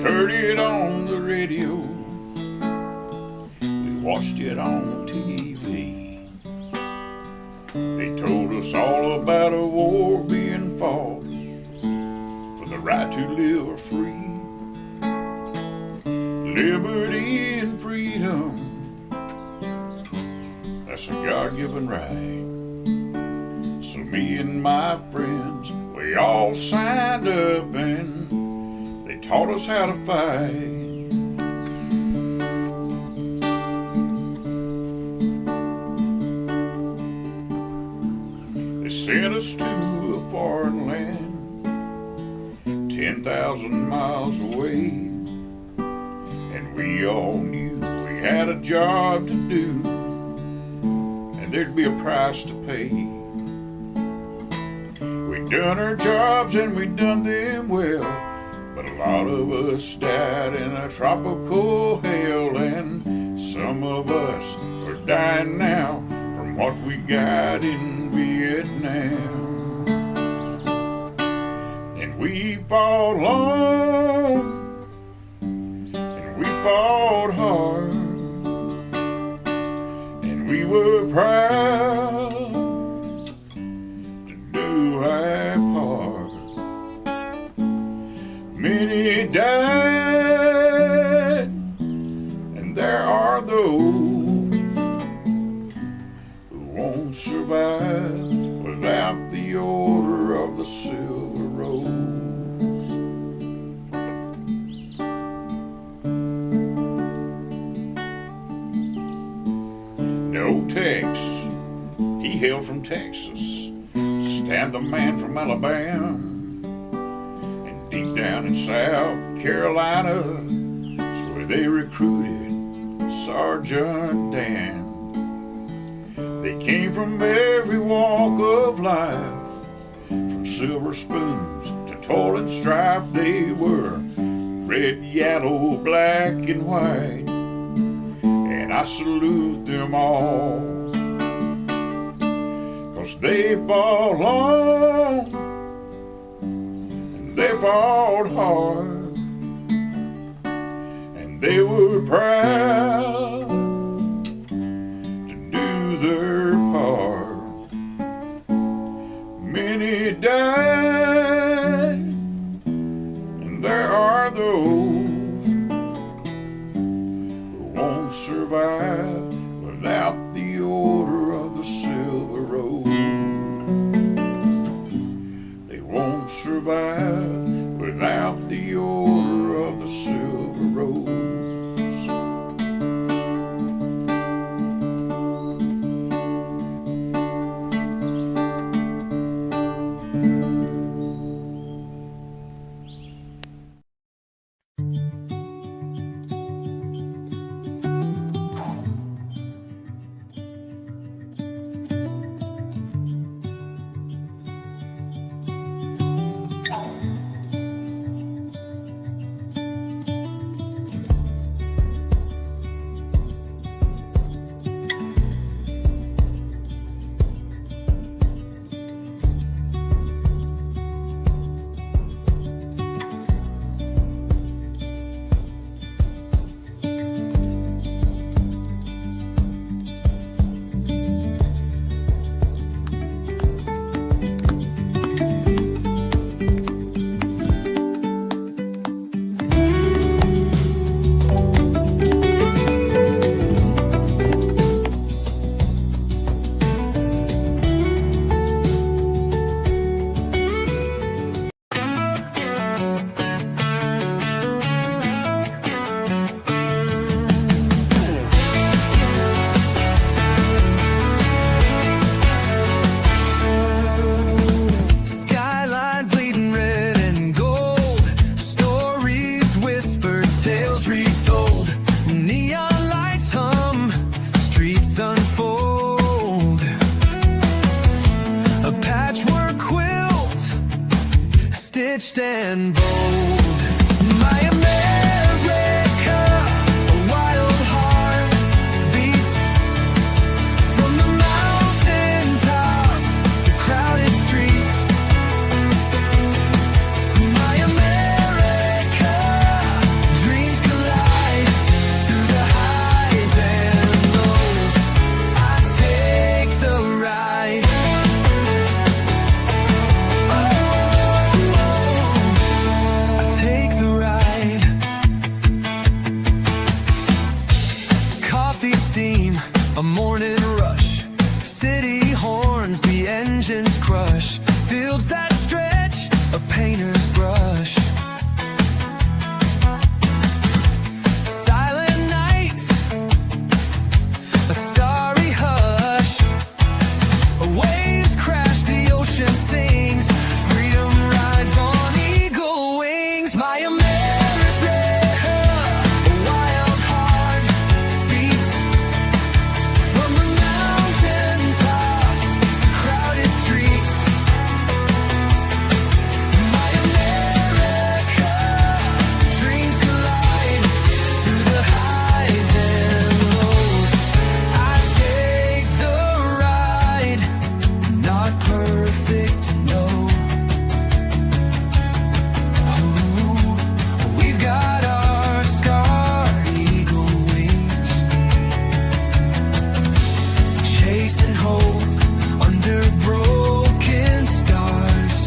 Heard it on the radio, we watched it on TV. They told us all about a war being fought for the right to live free. Liberty and freedom, that's a God-given right. So me and my friends, we all signed up and taught us how to fight. They sent us to a foreign land, 10,000 miles away, and we all knew we had a job to do, and there'd be a price to pay. We'd done our jobs and we'd done them well, but a lot of us died in a tropical hell, and some of us are dying now from what we got in Vietnam. And we fought long, and we fought hard, and we were proud to do our part. Many died, and there are those who won't survive without the Order of the Silver Rose. No Tex, he hailed from Texas, Stan the man from Alabama. Deep down in South Carolina is where they recruited Sergeant Dan. They came from every walk of life, from silver spoons to toil and strife. They were red, yellow, black, and white, and I salute them all, 'cause they fought long, they fought hard, and they were proud to do their part. Many died, and there are those who won't survive without the Order of the Silver Rose. They won't survive without the Order of the Silver Rose. told. Neon lights hum, streets unfold. A patchwork quilt, stitched and bold. My America, a wild heart beats from the mountain tops to crowded streets. My America, dreams collide through the highs and lows. I take the ride. I take the ride. Coffee steam, a morning rush. City horns, the engines crush. Fields that stretch, a painter's brush. Silent nights, a starry hush. Waves crash, the ocean sings. Freedom rides on eagle wings. My America, a wild heart beats from the mountain tops to crowded streets. My America, dreams collide through the highs and lows. I take the ride. Not perfect, no. Ooh, we've got our scarred eagle wings, chasing hope under broken stars.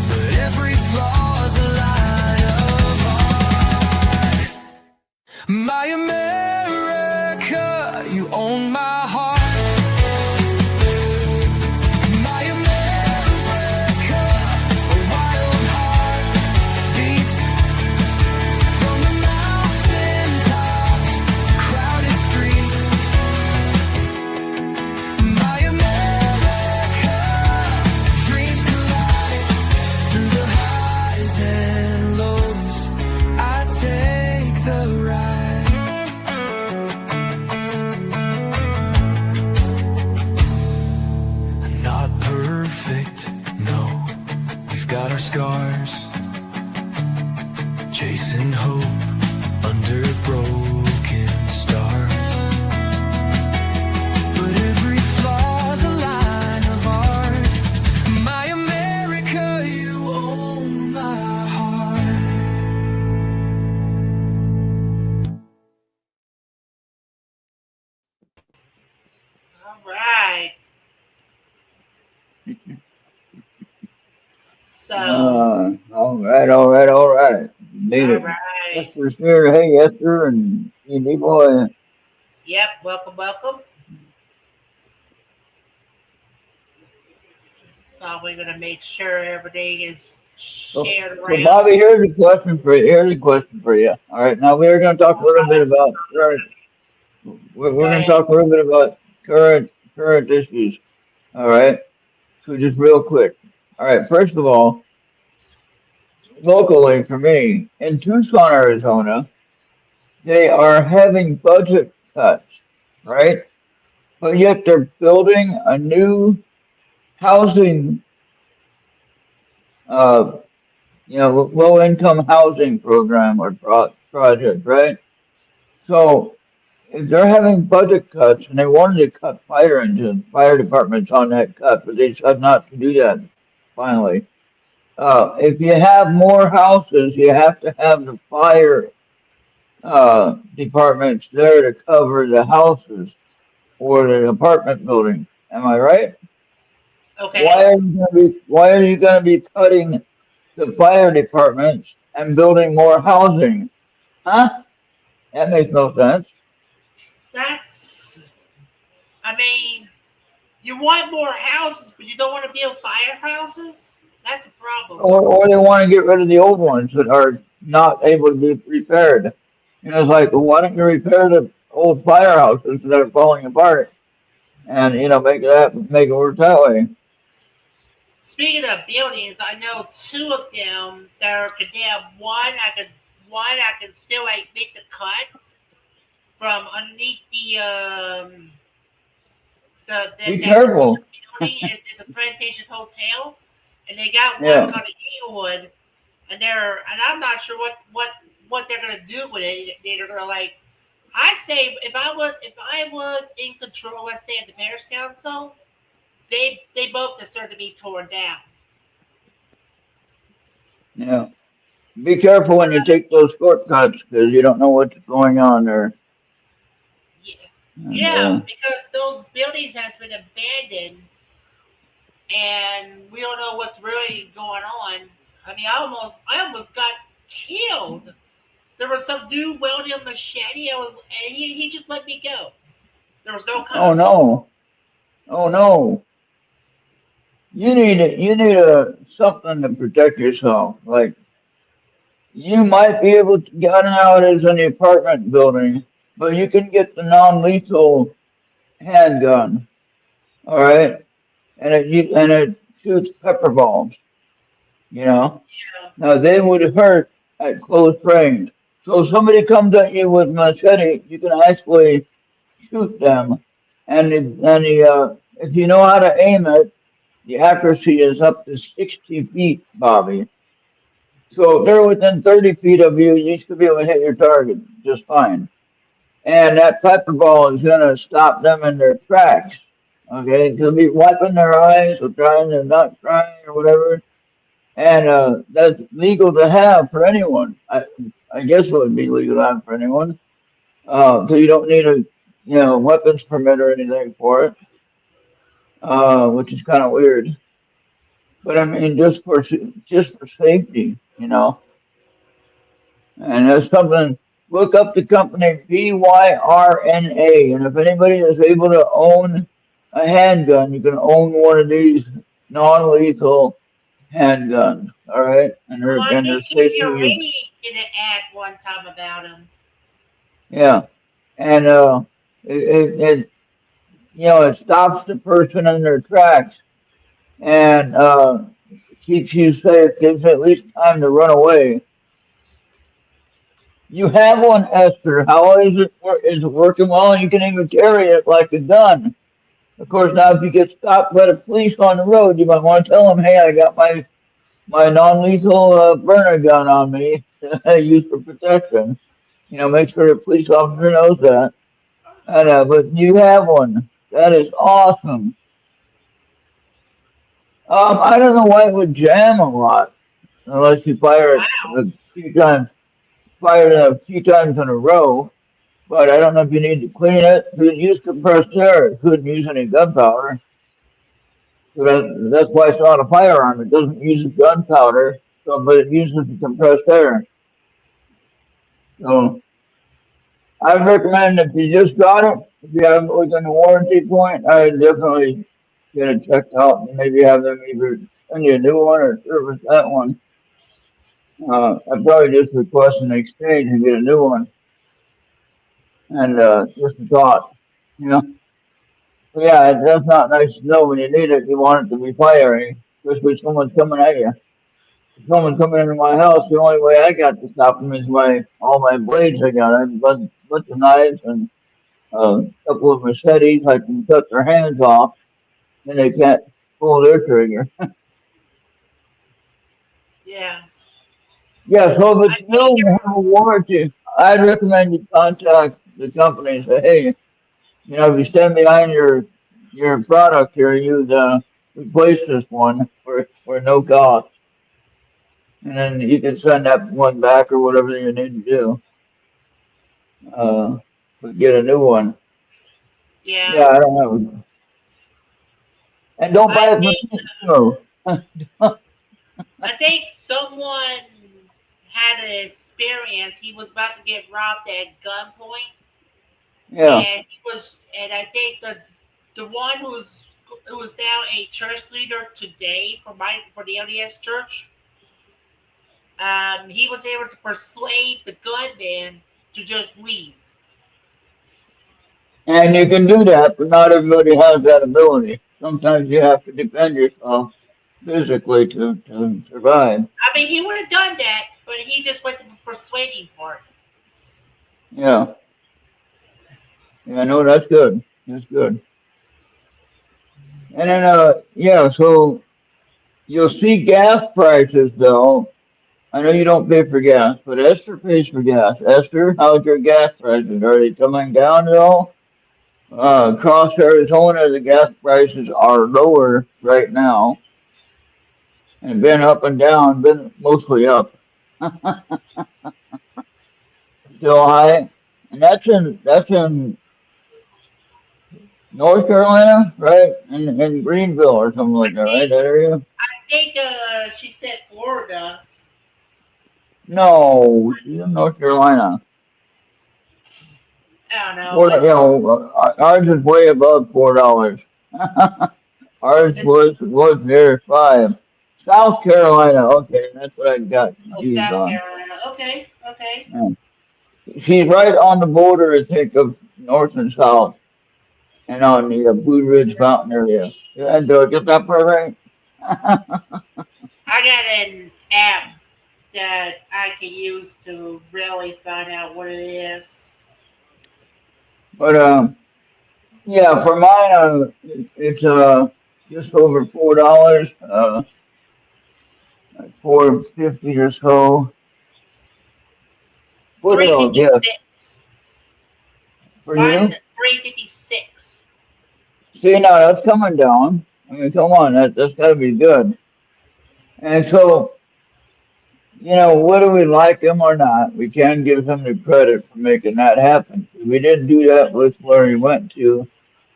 But every flaw's a line of art. My America, you own my heart. My America, a wild heart beats from the mountain tops to crowded streets. My America, dreams collide through the highs and lows. I take the ride. Not perfect, no. We've got our scars, chasing hope under broken stars. But every flaw's a line of art. My America, you own my heart. All right. So, All right. Made all it. right. Esther's here. Hey, Esther and D boy. Yep. Welcome. Probably gonna make sure everything is So, shared so around. Bobby, here's a question for you. All right, now we're going to talk a little bit about current. We're Go going to ahead. talk a little bit about current issues. All right, so just real quick. All right, first of all, locally for me in Tucson, Arizona, they are having budget cuts, right? But yet they're building a new housing, uh, low income housing program or project, right? So if they're having budget cuts and they wanted to cut fire engines, fire departments on that cut, but they decided not to do that finally. If you have more houses, you have to have the fire departments there to cover the houses or the apartment buildings. Am I right? Okay. Why are you going to be cutting the fire departments and building more housing? Huh? That makes no sense. That's. I mean, you want more houses, but you don't want to build firehouses. That's a problem. Or they want to get rid of the old ones that are not able to be repaired. It's like, well, why don't you repair the old firehouses that are falling apart and make it work that way. Speaking of buildings, I know two of them that are condemned. one, I can still like make the cuts from underneath Be that particular careful. building. It's a Plantation Hotel, and they got one Yeah. called Inglewood, and I'm not sure what they're gonna do with it. They're gonna like. I say if I was in control, let's say at the mayor's council, they both deserve to be torn down. Yeah. Be careful when you take those shortcuts because you don't know what's going on there. Yeah, And yeah, because those buildings has been abandoned, and we don't know what's really going on. I mean, I almost got killed. There was some dude wielding a machete. And he just let me go. There was no oh cops. no, oh no, you need a something to protect yourself. Like you might be able to get out as an apartment building, but you can get the non-lethal handgun. All right, and it shoots pepper balls. You know. Yeah. Now they would hurt at close range. So if somebody comes at you with machete, you can actually shoot them. If you know how to aim it, the accuracy is up to 60 feet, Bobby. So if they're within 30 feet of you, you should be able to hit your target just fine. And that pepper ball is going to stop them in their tracks. Okay, they'll be wiping their eyes or trying to not try or whatever, and that's legal to have for anyone. I guess it would be legal to have for anyone. So you don't need a weapons permit or anything for it, which is kind of weird. But I mean, just for safety, and that's something. Look up the company BYRNA, and if anybody is able to own a handgun, you can own one of these non-lethal handguns. All right, and Well, they're I and think they're safe to use. ERRT did an ad one time about him. Yeah, and it it stops the person in their tracks and keeps you safe, gives you at least time to run away. You have one, Esther. How is it? Is it working well? And you can even carry it like a gun. Of course, now if you get stopped by the police on the road, you might want to tell them, "Hey, I got my non-lethal burner gun on me that I use for protection." Make sure the police officer knows that. And but you have one. That is awesome. I don't know why it would jam a lot unless you fire it a few times, fire it a few times in a row. But I don't know if you need to clean it. You use compressed air. It couldn't use any gunpowder. So that's why it's not a firearm. It doesn't use gunpowder, but it uses the compressed air. So I recommend if you just got it, if you have it within the warranty point, I definitely get it checked out and maybe have them either send you a new one or service that one. I'd probably just request an exchange and get a new one. And just a thought, you know. But yeah, that's not nice to know when you need it. You want it to be fiery, especially if someone's coming at you. If someone's coming into my house, the only way I got to stop them is all my blades I got. I have a bunch of knives and a couple of machetes. I can cut their hands off, and they can't pull their trigger. Yeah. Yeah, so if I it's new think and you have a warranty, I'd recommend you contact the company and say, hey, if you stand behind your product here, you'd replace this one for no cost. And then you can send that one back or whatever you need to do. But get a new one. yeah. Yeah, I don't know. And don't I buy it from think me. No. I think someone had an experience. He was about to get robbed at gunpoint, Yeah. and I think the one who was now a church leader today for the LDS church. He was able to persuade the gunman to just leave. And you can do that, but not everybody has that ability. Sometimes you have to defend yourself physically to survive. I mean, he would have done that, But he just went to the persuading part. Yeah. Yeah, no, that's good. That's good. And then, yeah, so you'll see gas prices, though. I know you don't pay for gas, but Esther pays for gas. Esther, how's your gas prices? Are they coming down at all? Across Arizona, the gas prices are lower right now and been up and down, been mostly up. Still high. And that's in North Carolina, right? In Greenville or something I like that, right? think That area? I think she said Florida. No, she's in North Carolina. I don't know. Four, you know, ours is way above $4. Ours It's was near 5. South Carolina, okay, that's what I got confused South on. Carolina. Okay, okay. Yeah. She's right on the border, I think, of North and South, and on the Blue Ridge Mountain area. Yeah, do I get that part right? I got an app that I can use to really find out what it is. But yeah, for mine, it's just over $4, like 4.50 or so. What Three else? fifty Yes, six. for Mine's you. at 356. See, now that's coming down. I mean, come on, that's got to be good. And so, whether we like him or not, we can give him the credit for making that happen. If we didn't do that with where he went to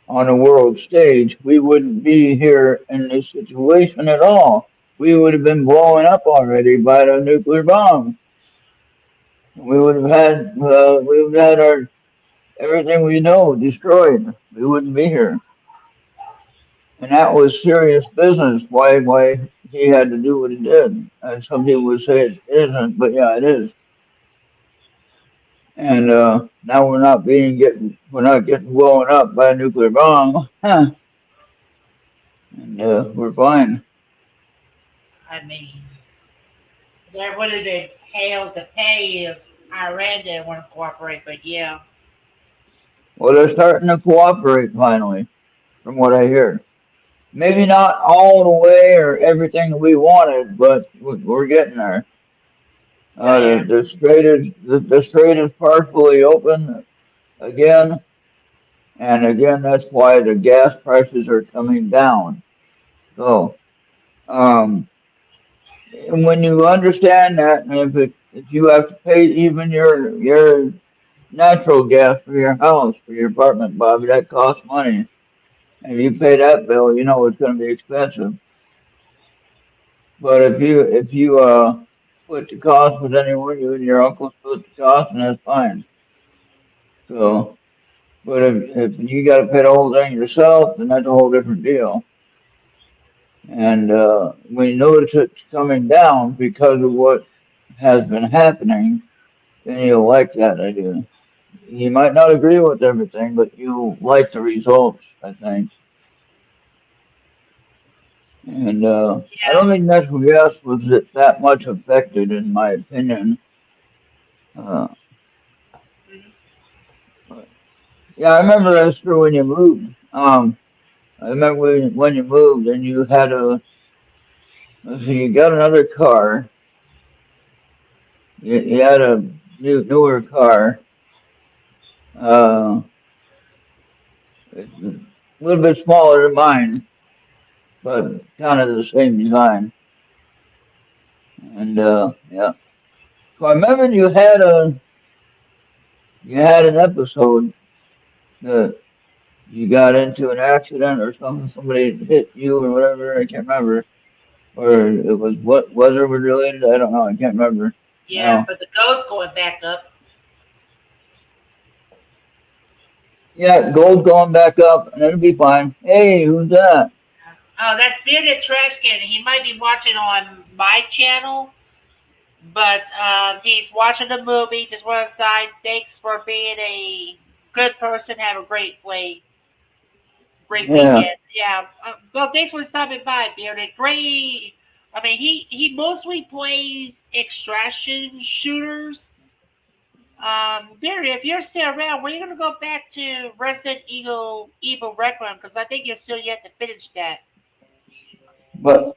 on a world stage, we wouldn't be here in this situation at all. We would have been blown up already by the nuclear bomb. We would have had our everything we know destroyed. We wouldn't be here. And that was serious business. Why he had to do what he did. And some people would say it isn't, but yeah, it is. And now we're not getting blown up by a nuclear bomb, and we're fine. I mean, there would have been hell to pay if Iran didn't want to cooperate, but yeah. Well, they're starting to cooperate finally, from what I hear. Maybe not all the way or everything we wanted, but we're getting there. Oh, yeah. The strait is partially open again, and again that's why the gas prices are coming down. So, um, and when you understand that, and if you have to pay even your natural gas for your house, for your apartment, Bobby, that costs money. And if you pay that bill, you know it's going to be expensive. But if you split the cost with anyone, you and your uncle split the cost, and that's fine. So, but if you got to pay the whole thing yourself, then that's a whole different deal. And when you notice it's coming down because of what has been happening, then you'll like that idea. You might not agree with everything, but you like the results, I think. And I Yeah. don't think natural gas was that much affected, in my opinion. Uh, Mhm. but yeah, I remember Esther when you moved. I remember when you moved and you had let's see, you got another car. You had a newer car. Uh, it's a little bit smaller than mine, but kind of the same design. And yeah, so I remember you had an episode that you got into an accident or something. Somebody hit you or whatever. I can't remember. Or it was what weather related. I don't know. I can't remember Yeah, now. but the gold's going back up. Yeah, gold going back up, and it'll be fine. Hey, who's that? Oh, that's Bearded Trash Can. He might be watching on my channel, but he's watching the movie. Just one aside. Thanks for being a good person. Have a great Yeah, weekend. Yeah. Well, thanks for stopping by, Bearded. Great. I mean, he mostly plays extraction shooters. Barry, if you're still around, we're gonna go back to Resident Evil Requiem because I think you're still yet to finish that. But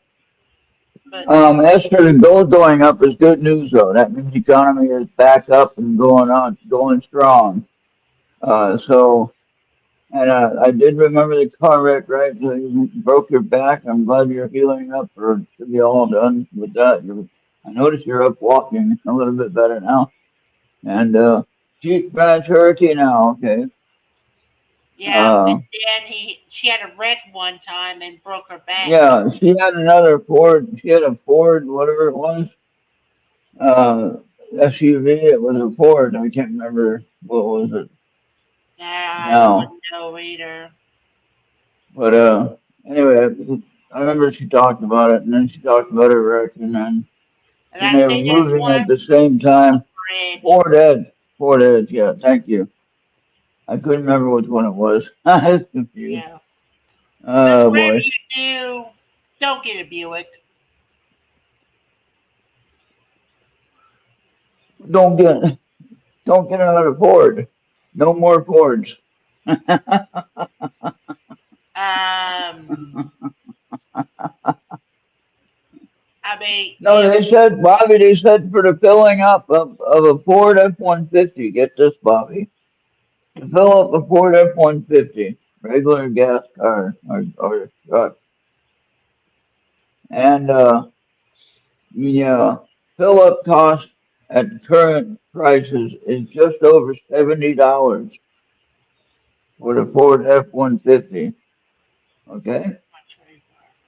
But as for the gold going up is good news though. That means the economy is back up and going strong. So and I did remember the car wreck, right? So you broke your back. I'm glad you're healing up, or should be all done with that. I notice you're up walking a little bit better now. And Jeep Grand Cherokee now, okay. yeah, and Uh, then she had a wreck one time and broke her back. yeah, she had another Ford. She had a Ford, whatever it was, uh, SUV. It was a Ford. I can't remember what was it Nah, I now. wouldn't know either. But anyway, I remember she talked about it, and then she talked about her wreck, and And then I they were say there's moving one at the same time. bridge. Ford Edge. Ford Edge. Yeah, thank you. I couldn't remember which one it was. I was confused. Yeah. Just Oh whatever boy. you do, don't get a Buick. Don't get don't get another Ford. No more Fords. Um, I mean, No, they said, Bobby, they said for the filling up of a Ford F-150, get this, Bobby, to fill up a Ford F-150, regular gas car or truck, and the fill up cost at current prices is just over $70 for the Ford F-150. Okay,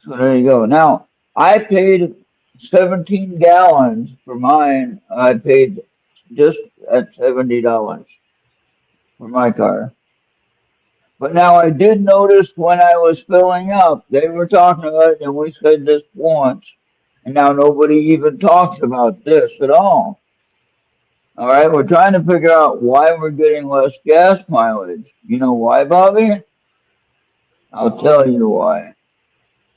so there you go. Now I paid 17 gallons for mine. I paid just at $70 for my car. But now I did notice when I was filling up, they were talking about it, and we said this once, and now nobody even talks about this at all. All right, we're trying to figure out why we're getting less gas mileage. You know why, Bobby? I'll tell you why.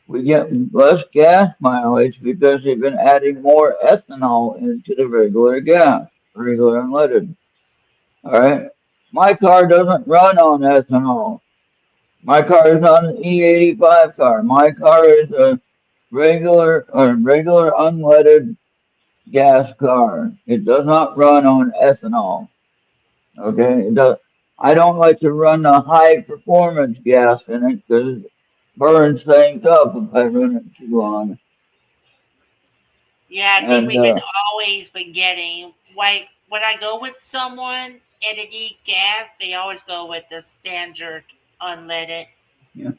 We get less gas mileage because they've been adding more ethanol into the regular gas, regular unleaded. All right, my car doesn't run on ethanol. My car is not an E85 car. My car is a regular unleaded gas car. It does not run on ethanol. Okay, it does. I don't like to run the high performance gas in it because it burns things up if I run it too long. yeah, I think And we've been always been getting like when I go with someone and they need gas, they always go with the standard unleaded. yeah.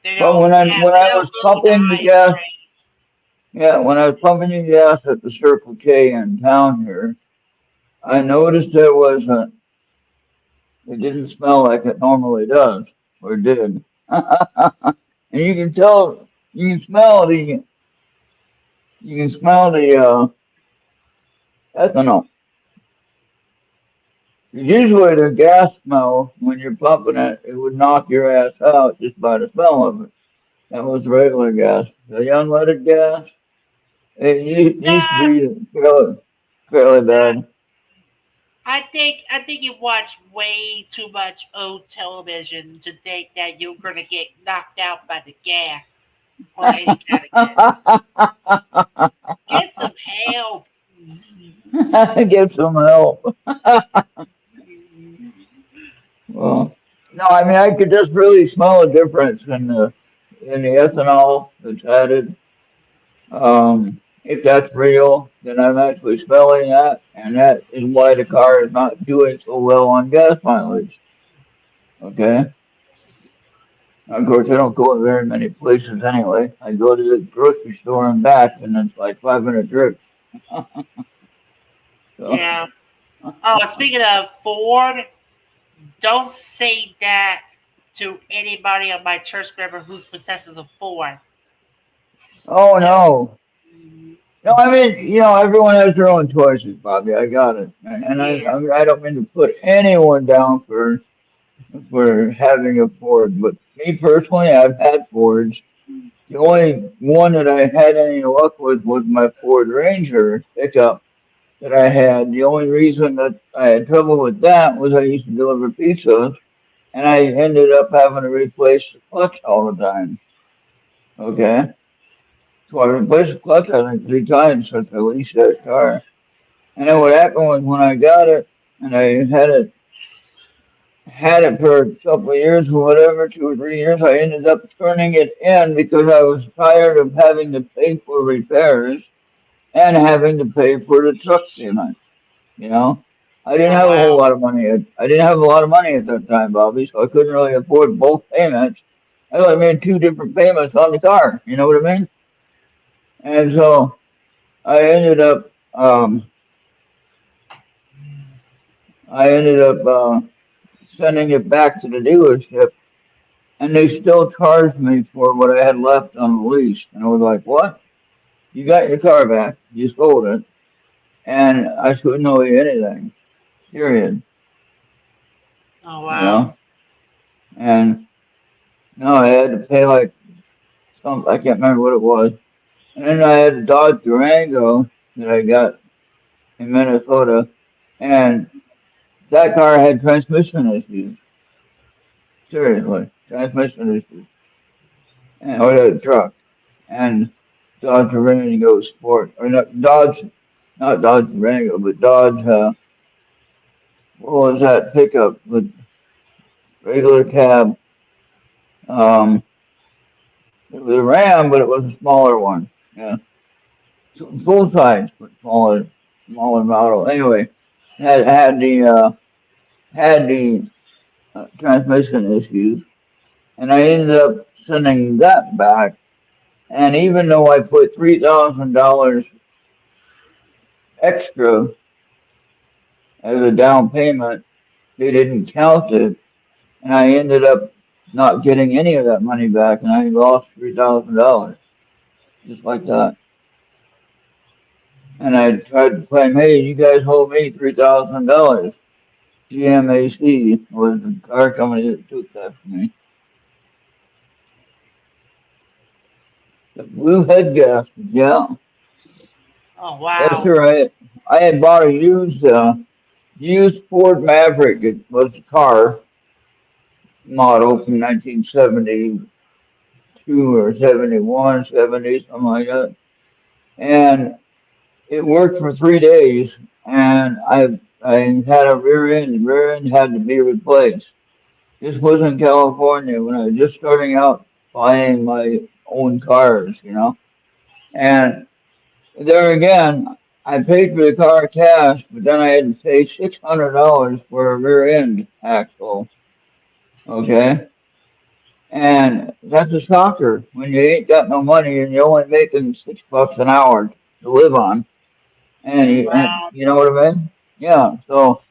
They But don't when they I don't was go the pumping the highest gas, rate. yeah, when I was pumping the gas at the Circle K in town here, I noticed there was a it didn't smell like it normally does, or did. And you can tell, you can smell the, you can smell the ethanol. Usually the gas smell, when you're pumping it, it would knock your ass out just by the smell of it. That was regular gas. The unleaded gas, it used to Nah, be fairly bad. I think you watch way too much old television to think that you're gonna get knocked out by the gas or any kind of gas. Get some help. Get some help. Well, no, I mean I could just really smell a difference in the ethanol that's added. If that's real, then I'm actually smelling that, and that is why the car is not doing so well on gas mileage. Okay. Of course, I don't go to very many places anyway. I go to the grocery store and back, and it's like 5 minute trip. So, Yeah. Oh, and speaking of Ford, don't say that to anybody on my church member who's possesses a Ford. oh Yeah. no, no. I mean, everyone has their own choices, Bobby. I got it, and Yeah. I don't mean to put anyone down for having a Ford, but me personally, I've had Fords, The only one that I had any luck with was my Ford Ranger pickup that I had. The only reason that I had trouble with that was I used to deliver pizzas, and I ended up having to replace the clutch all the time. Okay, so I replaced the clutch I think 3 times since I leased that car. And then what happened was when I got it and I had it for a couple of years or whatever, 2 or 3 years, I ended up turning it in because I was tired of having to pay for repairs and having to pay for the truck payment. You know, I didn't Oh have a whole wow. lot of money. I didn't have a lot of money at that time, Bobby, so I couldn't really afford both payments. I made 2 different payments on the car. You know what I mean? And so I ended up, I ended up sending it back to the dealership, and they still charged me for what I had left on the lease. And I was like, "What? You got your car back? You sold it?" And I couldn't owe you anything. Period. Oh You wow. know? And no, I had to pay like some, I can't remember what it was. And then I had a Dodge Durango that I got in Minnesota, and that car had transmission issues. Seriously, transmission issues. And I had a truck and Dodge Durango Sport, or not Dodge, not Dodge Durango, but Dodge. What was that pickup with regular cab? Um, it was a Ram, but it was a smaller one. Yeah, full size, but smaller model. Anyway, had the transmission issues, and I ended up sending that back. And even though I put $3,000 extra as a down payment, they didn't count it, and I ended up not getting any of that money back, and I lost $3,000 just like that. And I tried to claim, hey, you guys owe me $3,000. GMAC was the car company that took that from me. The blue head gasket, yeah. Oh Yes, wow. sir. I had bought a used Ford Maverick. It was a car model from 1972 or 71, 70, something like that. And it worked for 3 days, and I had a rear end. The rear end had to be replaced. This was in California when I was just starting out buying my own cars, you know. And there again, I paid for the car cash, but then I had to pay $600 for a rear end axle. Okay, and that's a shocker when you ain't got no money and you're only making $6 an hour to live on, and Wow. you know what I mean? Yeah. So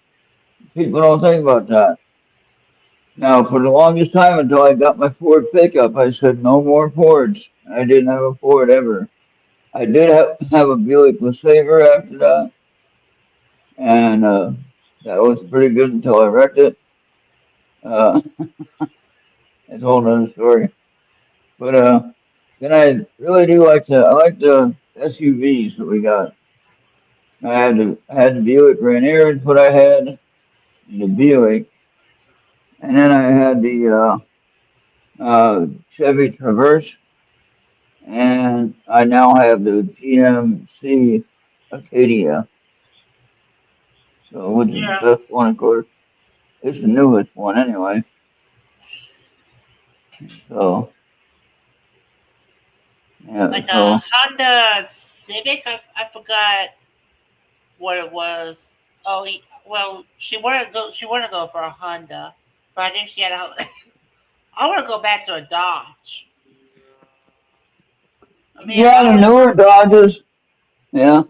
people don't think about that. Now, for the longest time until I got my Ford pickup, I said no more Fords. I didn't have a Ford ever. I did have a Buick LeSabre after that, and that was pretty good until I wrecked it. Uh, it's a whole nother story. But then I really do I like the SUVs that we got. I had the Buick Rainier is what I had, the Buick, and then I had the Chevy Traverse, and I now have the GMC Acadia. So which is the Yeah. best one, of course. It's the newest one anyway. So yeah, Like a so Honda Civic. I forgot what it was. Oh, well, she wanted to go. She wanted to go for a Honda, but I think she had a. I want to go back to a Dodge. I mean, yeah, the Dodge. newer Dodges. Yeah,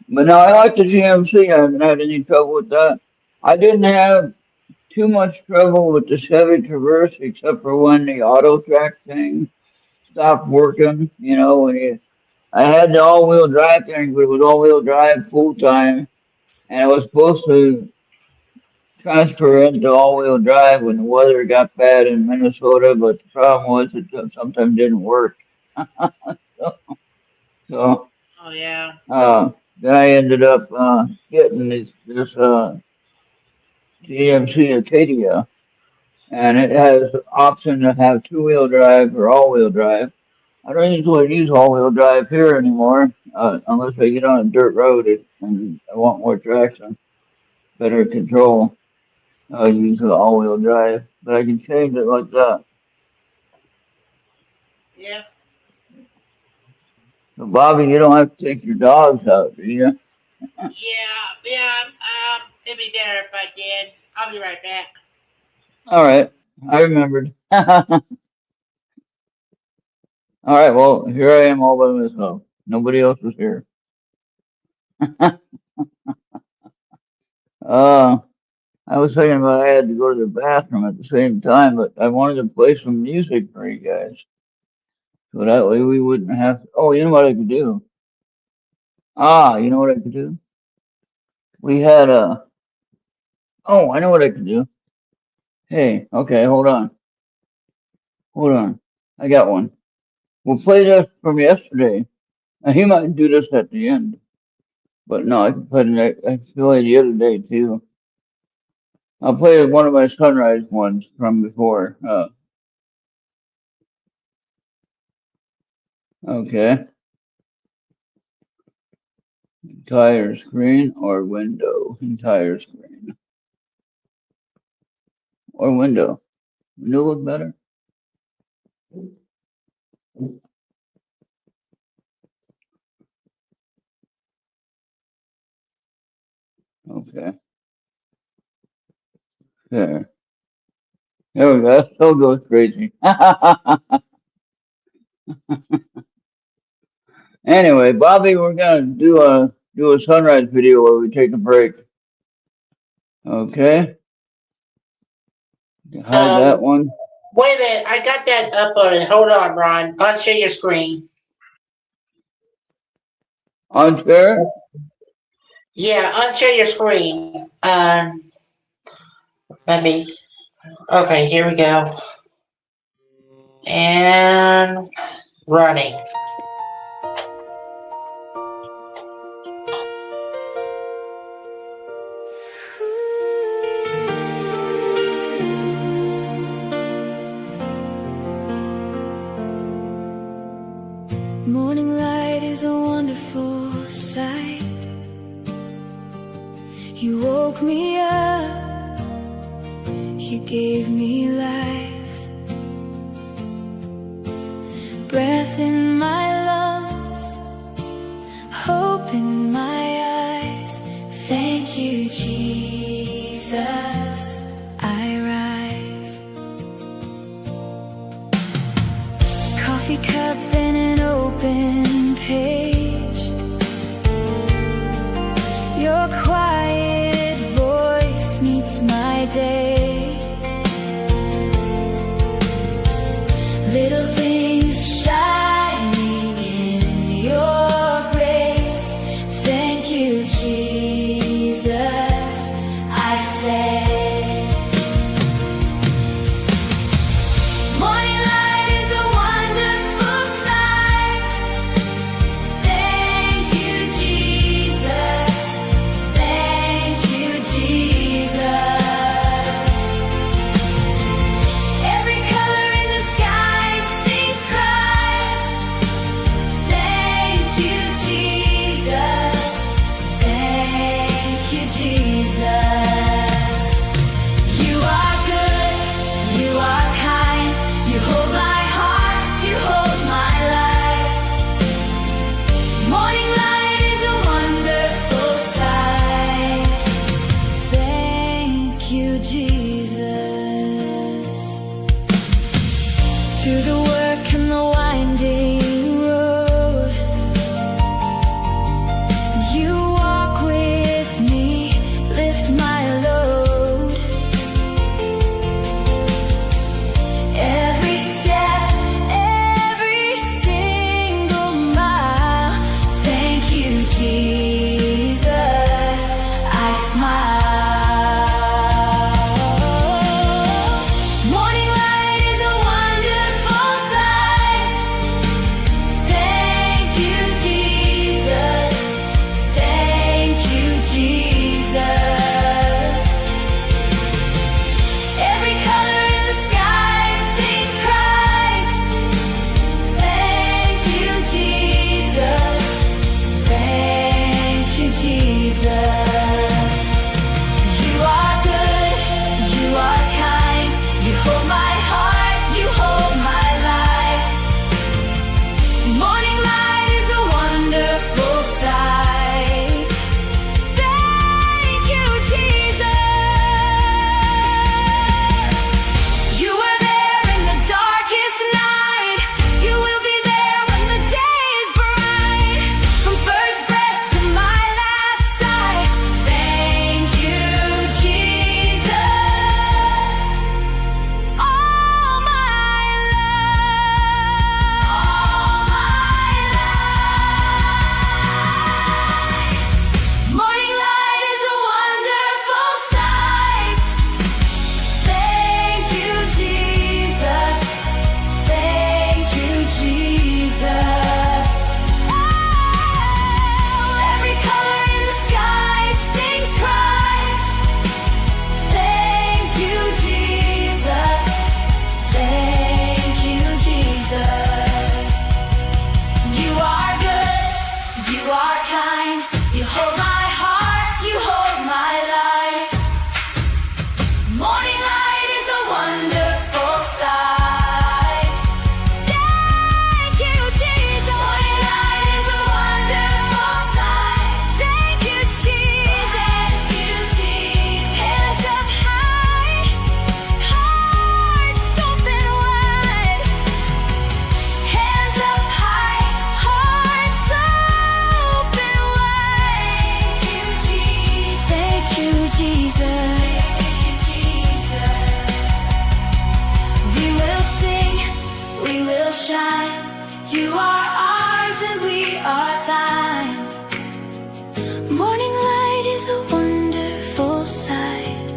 but no, I like the GMC. I haven't had any trouble with that. I didn't have too much trouble with the Chevy Traverse except for when the auto track thing stopped working. You know, I had the all-wheel drive thing, but it was all-wheel drive full time, and it was supposed transfer into all-wheel drive when the weather got bad in Minnesota, but the problem was it sometimes didn't work. So Oh yeah. then I ended up getting this GMC Acadia, and it has the option to have two-wheel drive or all-wheel drive. I don't usually use all-wheel drive here anymore, unless I get on a dirt road and I want more traction, better control. I use the all-wheel drive, but I can change it like that. Yeah. So, Bobby, you don't have to take your dogs out, do you? Yeah. It'd be better if I did. I'll be right back. All right, I remembered. All right, well, here I am all by myself. Nobody else was here. uh, I was thinking about I had to go to the bathroom at the same time, but I wanted to play some music for you guys. So that way we wouldn't have. Oh, you know what I could do? You know what I could do? We had a. Oh, I know what I could do. Hey, okay, hold on. Hold on. I got one. We'll play this from yesterday. He might do this at the end. But no, I can play it. I feel like the other day too. I'll play one of my sunrise ones from before. Okay. Entire screen or window? Entire screen or window? Window look better? Okay. There. There we go. That still goes crazy. Anyway, Bobby, we're gonna do a sunrise video where we take a break. Okay. Hide that Um, one. Wait a minute. I got that uploaded. Hold on, Ron. Unshare your screen. Unshare. Yeah, unshare your screen. Let me. Okay, here we go. And running. Morning light is a wonderful sight. You woke me up, you gave me life, breath in my lungs, hope in my eyes. Thank you, Jesus. I rise. Coffee cup and an open page. Your quiet voice meets my day. Little things shining in your grace. Thank you, Jesus. I say. Morning light is a wonderful sight. Thank you, Jesus. Thank you, Jesus. Every color in the sky sings Christ. Thank you, Jesus. Thank you, Jesus. You are good, you are kind, you hold my heart, you hold my life. Morning light is a wonderful sight. Thank you, Jesus. Through the work and the winding road, you walk with me, lift my load. Every step, every single mile. Thank you, Jesus. I smile. is a wonderful sight.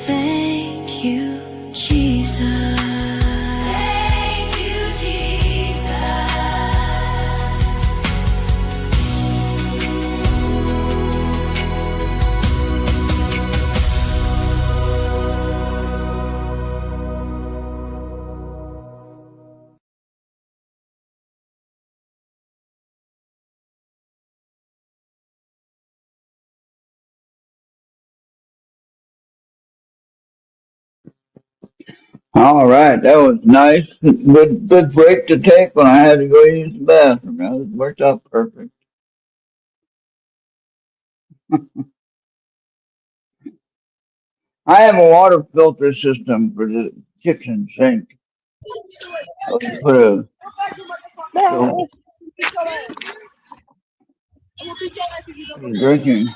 Thank you, Jesus. Thank you, Jesus. All right, that was nice. Good break to take when I had to go use the bathroom. That worked out perfect. I have a water filter system for the kitchen sink. So you put a so for drinking.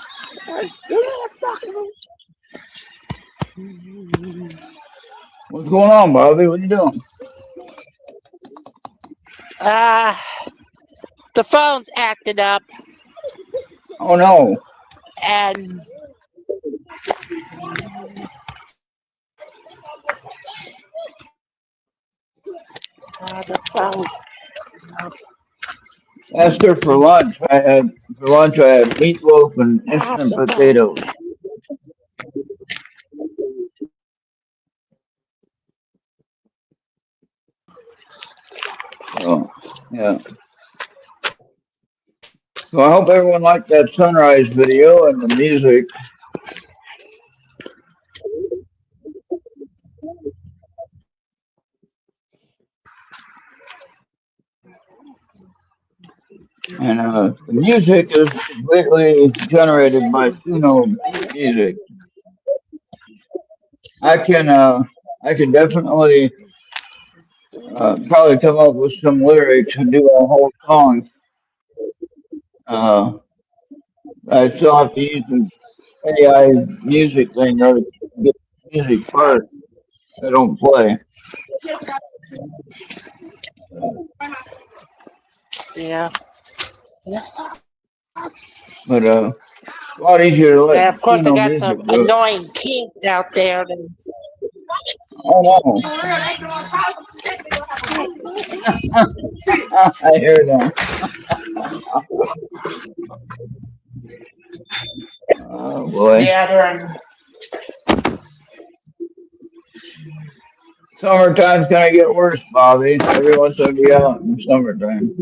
What's going on, Bobby? What are you doing? The phone's acted up, Oh no. and the phone's. Esther, for lunch I had meatloaf and instant potatoes. So yeah. So I hope everyone liked that sunrise video and the music. And the music is completely generated by Suno Music. I can definitely probably come up with some lyrics and do a whole song. Uh, I still have to use the AI music thing or get the music part. I don't play. Yeah. But it's a lot easier to let And of course, I Suno got Music some do it. annoying kids out there. Oh no. I hear that. Oh boy. Yeah, they're. Summertime's gonna get worse, Bobby. Everyone's gonna be out in the summertime.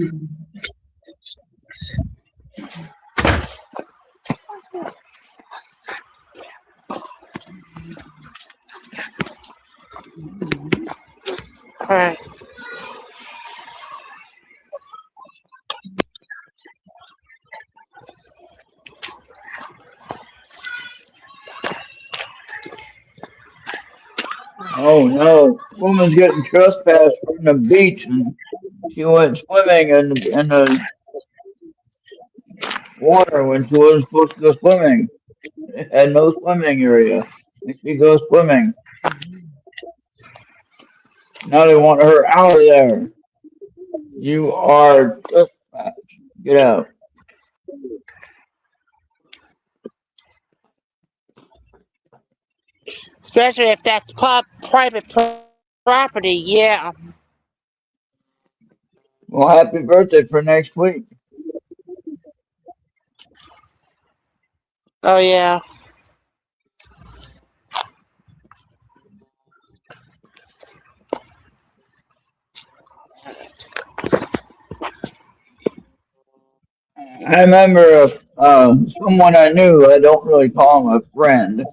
All right. Oh no. Woman's getting trespassed from the beach and she went swimming in the water when she wasn't supposed to go swimming. It had no swimming area. And she goes swimming. Now they want her out of there. You are trespassed. Get out. Especially if that's private property. Yeah. Well, happy birthday for next week. Oh yeah. I remember someone I knew, I don't really call him a friend.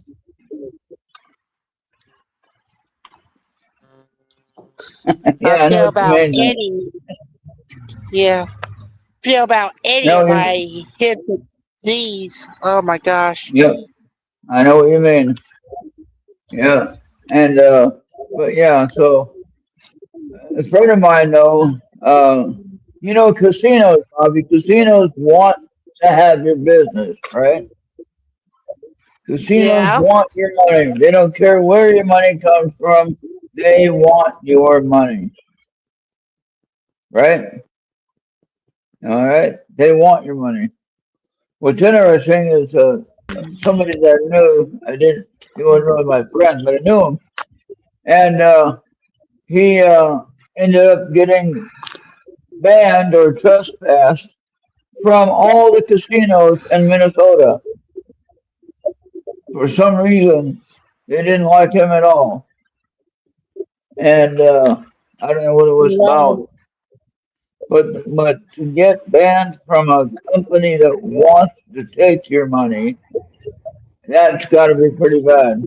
I Yeah, I know feel what you about mean. any. Yeah. Feel about any No, of my hits with these. Oh my gosh. yep, I know what you mean. Yeah, and but yeah, so a friend of mine though, you know, casinos, Bobby, casinos want to have your business, right? Casinos Yeah. want your money. They don't care where your money comes from. They want your money, right? All right, they want your money. What's interesting is somebody that I knew. He wasn't really my friend, but I knew him, and he ended up getting banned or trespassed from all the casinos in Minnesota. For some reason, they didn't like him at all, and I don't know what it was Wow. about. But to get banned from a company that wants to take your money, that's got to be pretty bad.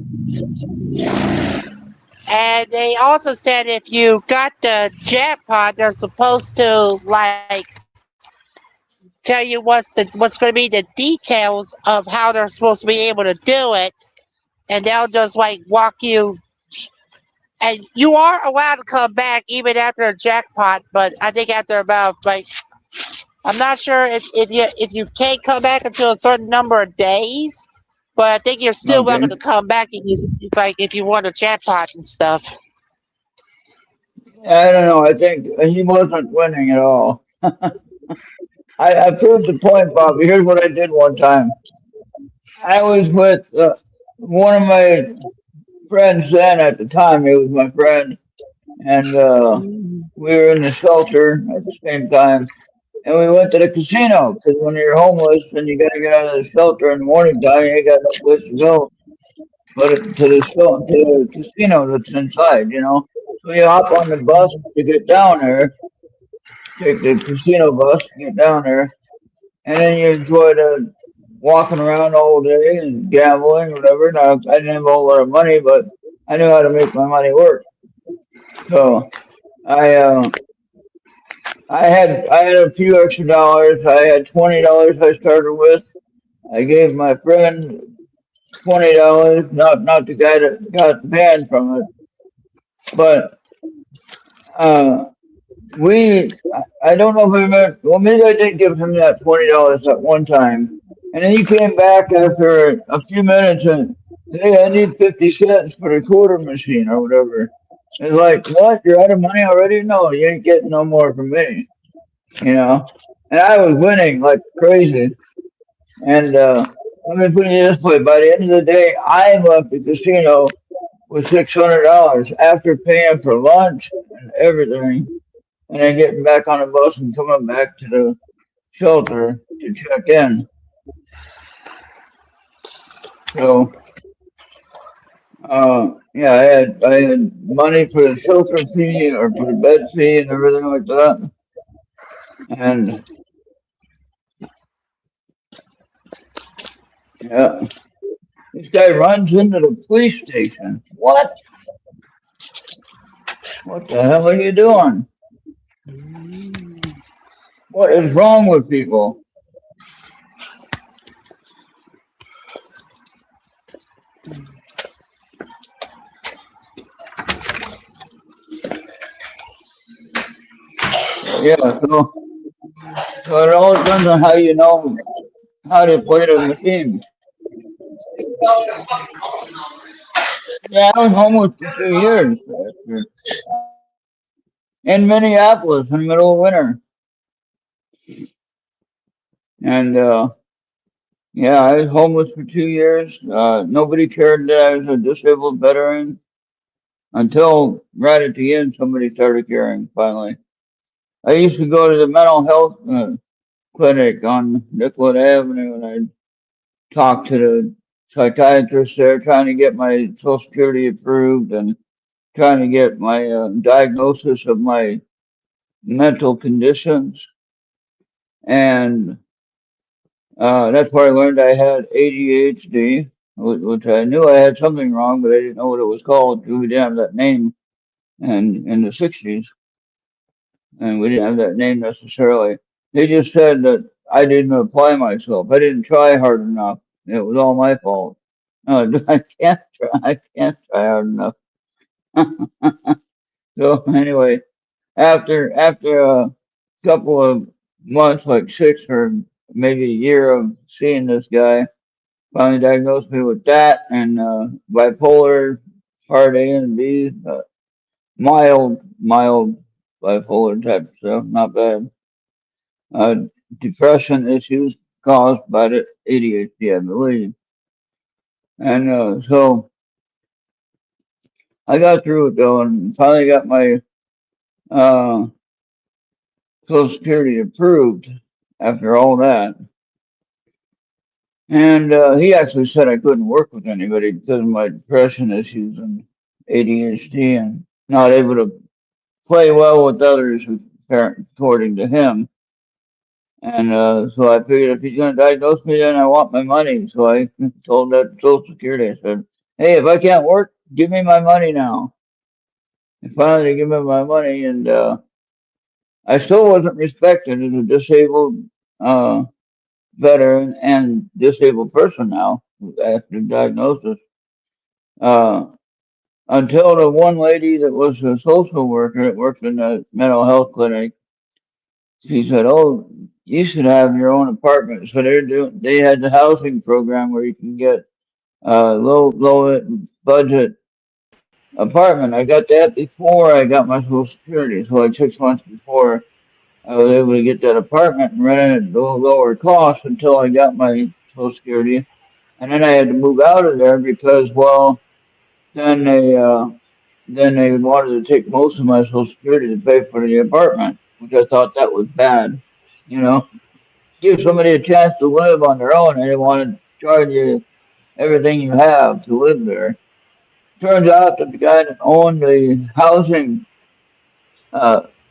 And they also said if you got the jackpot, they're supposed to like tell you what's going to be the details of how they're supposed to be able to do it, and they'll just like walk you. And you are allowed to come back even after a jackpot, but I think after about like I'm not sure if you can't come back until a certain number of days, but I think you're still welcome Okay. to come back if you want a jackpot and stuff. I don't know. I think he wasn't winning at all. I proved the point, Bobby. Here's what I did one time. I was with one of my friends then at the time. He was my friend, and we were in the shelter at the same time. And we went to the casino because when you're homeless and you got to get out of the shelter in the morning time, you ain't got no place to go but to the casino that's inside. So you hop on the bus to get down there, take the casino bus to get down there, and then you enjoy the walking around all day and gambling, whatever. Now I didn't have a whole lot of money, but I knew how to make my money work. So I uh, I had a few extra dollars. I had $20 I started with. I gave my friend $20, not the guy that got banned from it, but uh, I don't know if I remember. Well, maybe I did give him that $20 at one time, and then he came back after a few minutes and, hey, I need 50 cents for the quarter machine or whatever. It's like, what? You're out of money already? No, you ain't getting no more from me, you know. And I was winning like crazy. And let me put it this way: by the end of the day, I left the casino with $600 after paying for lunch and everything, and then getting back on the bus and coming back to the shelter to check in. So, yeah, I had money for the shelter fee or for the bed fee and everything like that. And yeah, this guy runs into the police station. What? What the hell are you doing? What is wrong with people? So yeah, so it all depends on how you know how to play the machine. Yeah, I was homeless for 2 years in Minneapolis in the middle of winter. And yeah, I was homeless for 2 years. Nobody cared that I was a disabled veteran until right at the end somebody started caring finally. I used to go to the mental health clinic on Nicollet Avenue and I'd talk to the psychiatrist there trying to get my Social Security approved and trying to get my diagnosis of my mental conditions. And that's where I learned I had ADHD, which I knew I had something wrong, but I didn't know what it was called. We didn't have that name in the 60s, and we didn't have that name necessarily. They just said that I didn't apply myself. I didn't try hard enough. It was all my fault. I can't try hard enough. So anyway, after a couple of months, like 6 or maybe a year of seeing this guy, finally diagnosed me with that and bipolar, part A and B, mild bipolar type stuff, not bad. Uh, Depression issues, caused by the ADHD, I believe. And so I got through it though, and finally got my uh, Social Security approved after all that. And he actually said I couldn't work with anybody because of my depression issues and ADHD and not able to play well with others, according to him. And so I figured if he's going to diagnose me, then I want my money. So I told that Social Security, I said, hey, if I can't work, give me my money now. And finally, they give me my money, and I still wasn't respected as a disabled uh, veteran and disabled person now after diagnosis. Uh, until the one lady that was a social worker that worked in the mental health clinic, she said, "Oh, you should have your own apartment." So they had the housing program where you can get low budget apartment. I got that before I got my Social Security, so like 6 months before I was able to get that apartment and rent it at lower cost until I got my Social Security, and then I had to move out of there because well, then they uh, then they wanted to take most of my Social Security to pay for the apartment, which I thought that was bad. You know, give somebody a chance to live on their own, and they want to charge you everything you have to live there. Turns out that the guy that owned uh,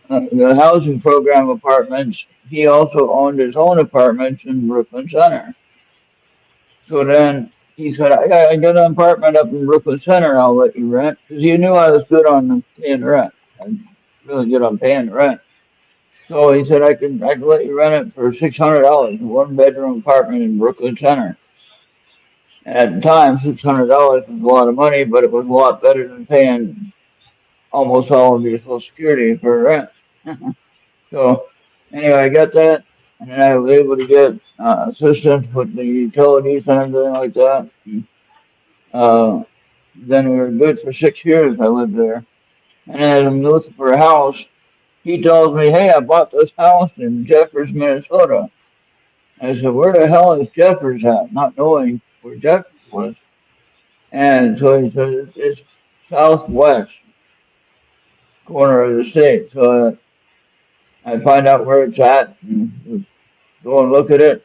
the housing program apartments, he also owned his own apartments in Brooklyn Center. So then he said, I got an apartment up in Brooklyn Center, I'll let you rent. Because he knew I was good on paying rent. I'm really good on paying rent. So he said, I could let you rent it for $600, a one bedroom apartment in Brooklyn Center. And at the time, $600 was a lot of money, but it was a lot better than paying almost all of your Social Security for rent. So anyway, I got that, and then I was able to get assistance with the utilities and everything like that. Uh, then we were good for 6 years. I lived there, and then as I'm looking for a house, he tells me, "Hey, I bought this house in Jeffers, Minnesota." I said, "Where the hell is Jeffers at?" Not knowing where Jeffers was, and so he said, "It's southwest corner of the state." So I find out where it's at and go and look at it.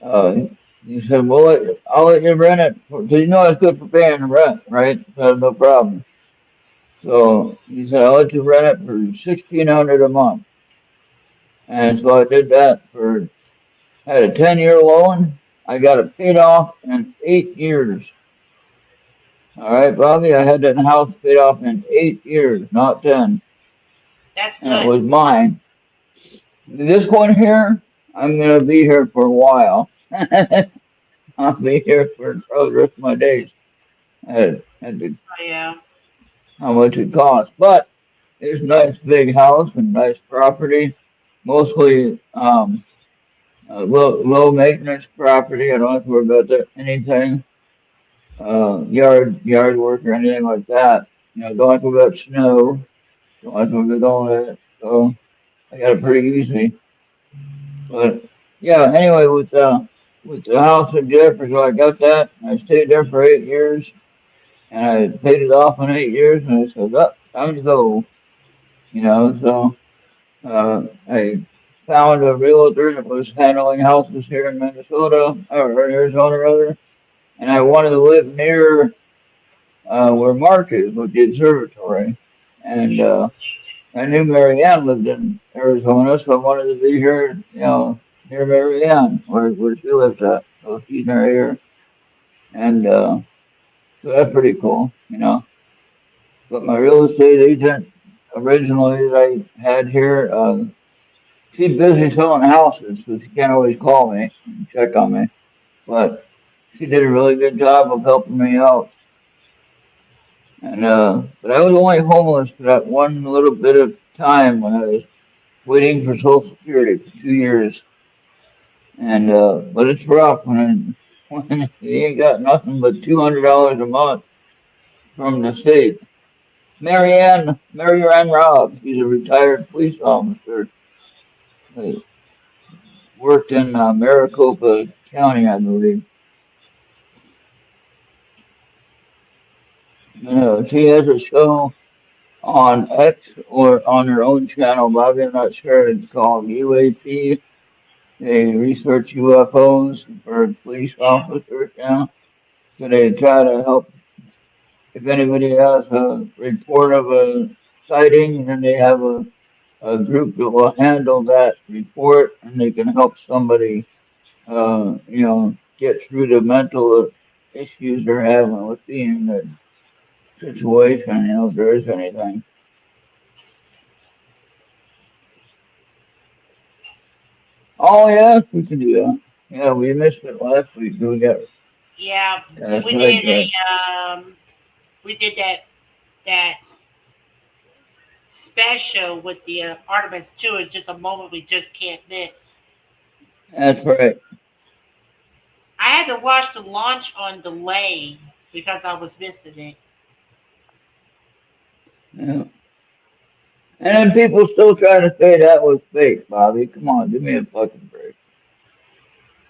Uh, he said, "Well, I'll let you rent it because you know it's good for paying the rent, right? So no problem." So he said, "I'll let you rent it for 1,600 a month." And so I did that for had a 10-year loan. I got it paid off in 8 years. All right, Bobby, I had that house paid off in 8 years, not 10, That's and it good. was mine. This one here, I'm gonna be here for a while. I'll be here for the rest of my days. At the Yeah. how much it costs. But it's a nice big house and nice property, mostly low maintenance property. I don't have to worry about anything, yard work or anything like that. You know, don't have to worry about snow. Don't have to worry about all that. So I got it pretty easy. But yeah, anyway, with the house in Jeffrey, so I got that. I stayed there for 8 years, and I paid it off in 8 years, and I said, "Oh, time to go." You know, so I found a realtor that was handling houses here in Minnesota or in Arizona rather, and I wanted to live near where Mark is with the observatory, and I knew Mary Ann lived in Arizona, so I wanted to be here, you know, near Mary Ann where she lives at. So she's near here, and so that's pretty cool, you know. But my real estate agent originally that I had here. She's busy selling houses, so she can't always call me and check on me. But she did a really good job of helping me out. And but I was only homeless for that one little bit of time when I was waiting for Social Security for 2 years. And but it's rough when you ain't got nothing but $200 a month from the state. Marianne Robb, she's a retired police officer. worked in Maricopa County, I believe. She has a show on X or on her own channel, Bobby. I'm not sure. It's called UAP. They research UFOs for police Yeah. officers now. So they try to help if anybody has a report of a sighting, then they have a group that will handle that report and they can help somebody, get through the mental issues they're having with being in that situation, if there is anything. Oh, yeah, we can do that. Yeah, we missed it last week. We got Yeah. kind of We did sidetracked. we did that special with the Artemis 2. It's just a moment we just can't miss. That's right. I had to watch the launch on delay because I was missing it. Yeah. And then people still try to say that was fake, Bobby. Come on, give me a fucking break.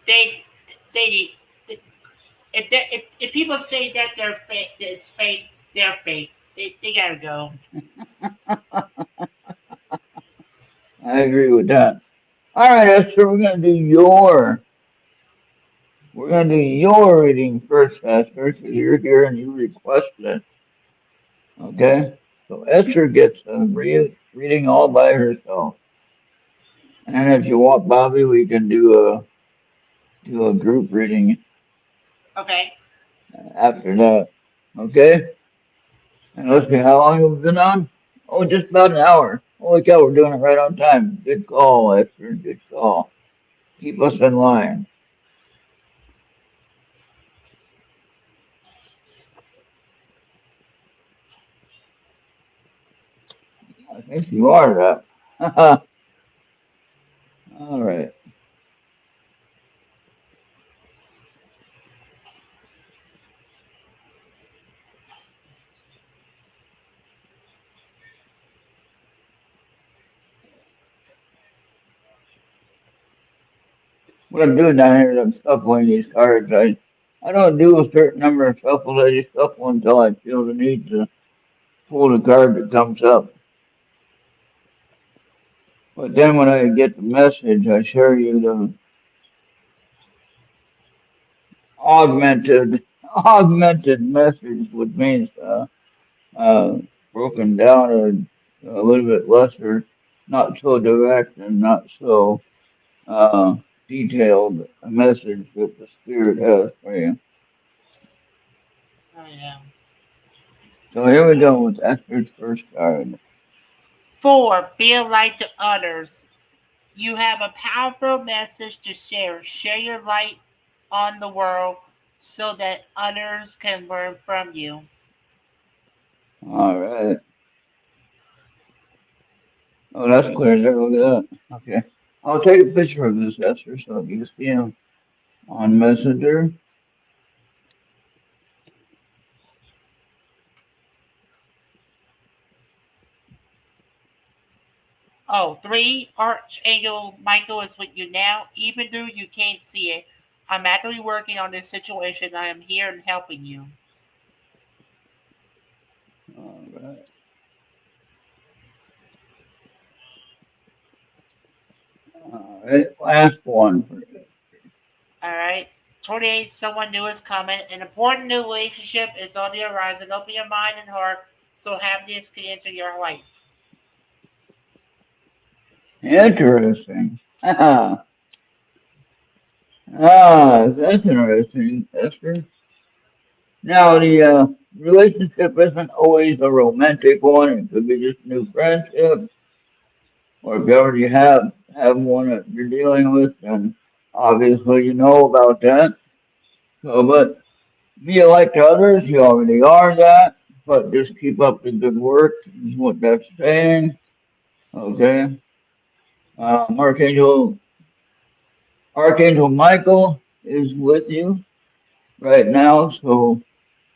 They they if people say that they're fake, that it's fake, they're fake. They gotta go. I agree with that. All right, Esther, we're gonna do your reading first, Esther, because you're here and you requested it. Okay? So Esther gets a reading all by herself. And if you want, Bobby, we can do a group reading Okay. after that. Okay? And let's see, how long have we been on? Oh, just about an hour. Holy cow, we're doing it right on time. Good call, Esther. Good call. Keep us in line. I think you are that. All right. What I'm doing down here is I'm shuffling these cards. I don't do a certain number of shuffles. I just shuffle until I feel the need to pull the card that comes up. But then when I get the message, I share you the augmented augmented message, which means uh, broken down or a little bit lesser, not so direct and not so uh, detailed a message that the spirit has for you. Oh yeah. So here we go with Esther's first card. 4. Be a light to others. You have a powerful message to share. Share your light on the world so that others can learn from you. All right. Oh, that's clear there. Look at that. Okay. I'll take a picture of this, Esther, so you can see him on Messenger. Oh, 3. Archangel Michael is with you now, even though you can't see it. I'm actively working on this situation. I am here and helping you. All right. All right. Last one for you. All right. 28. Someone new is coming. An important new relationship is on the horizon. Open your mind and heart so happiness can enter your life. Interesting. That's interesting, Esther. Now, the relationship isn't always a romantic one. It could be just a new friendship, or if you already have one that you're dealing with, then obviously you know about that. So, but be a light to others. You already are that, but just keep up the good work is what that's saying. Okay. Archangel Archangel Michael is with you right now, so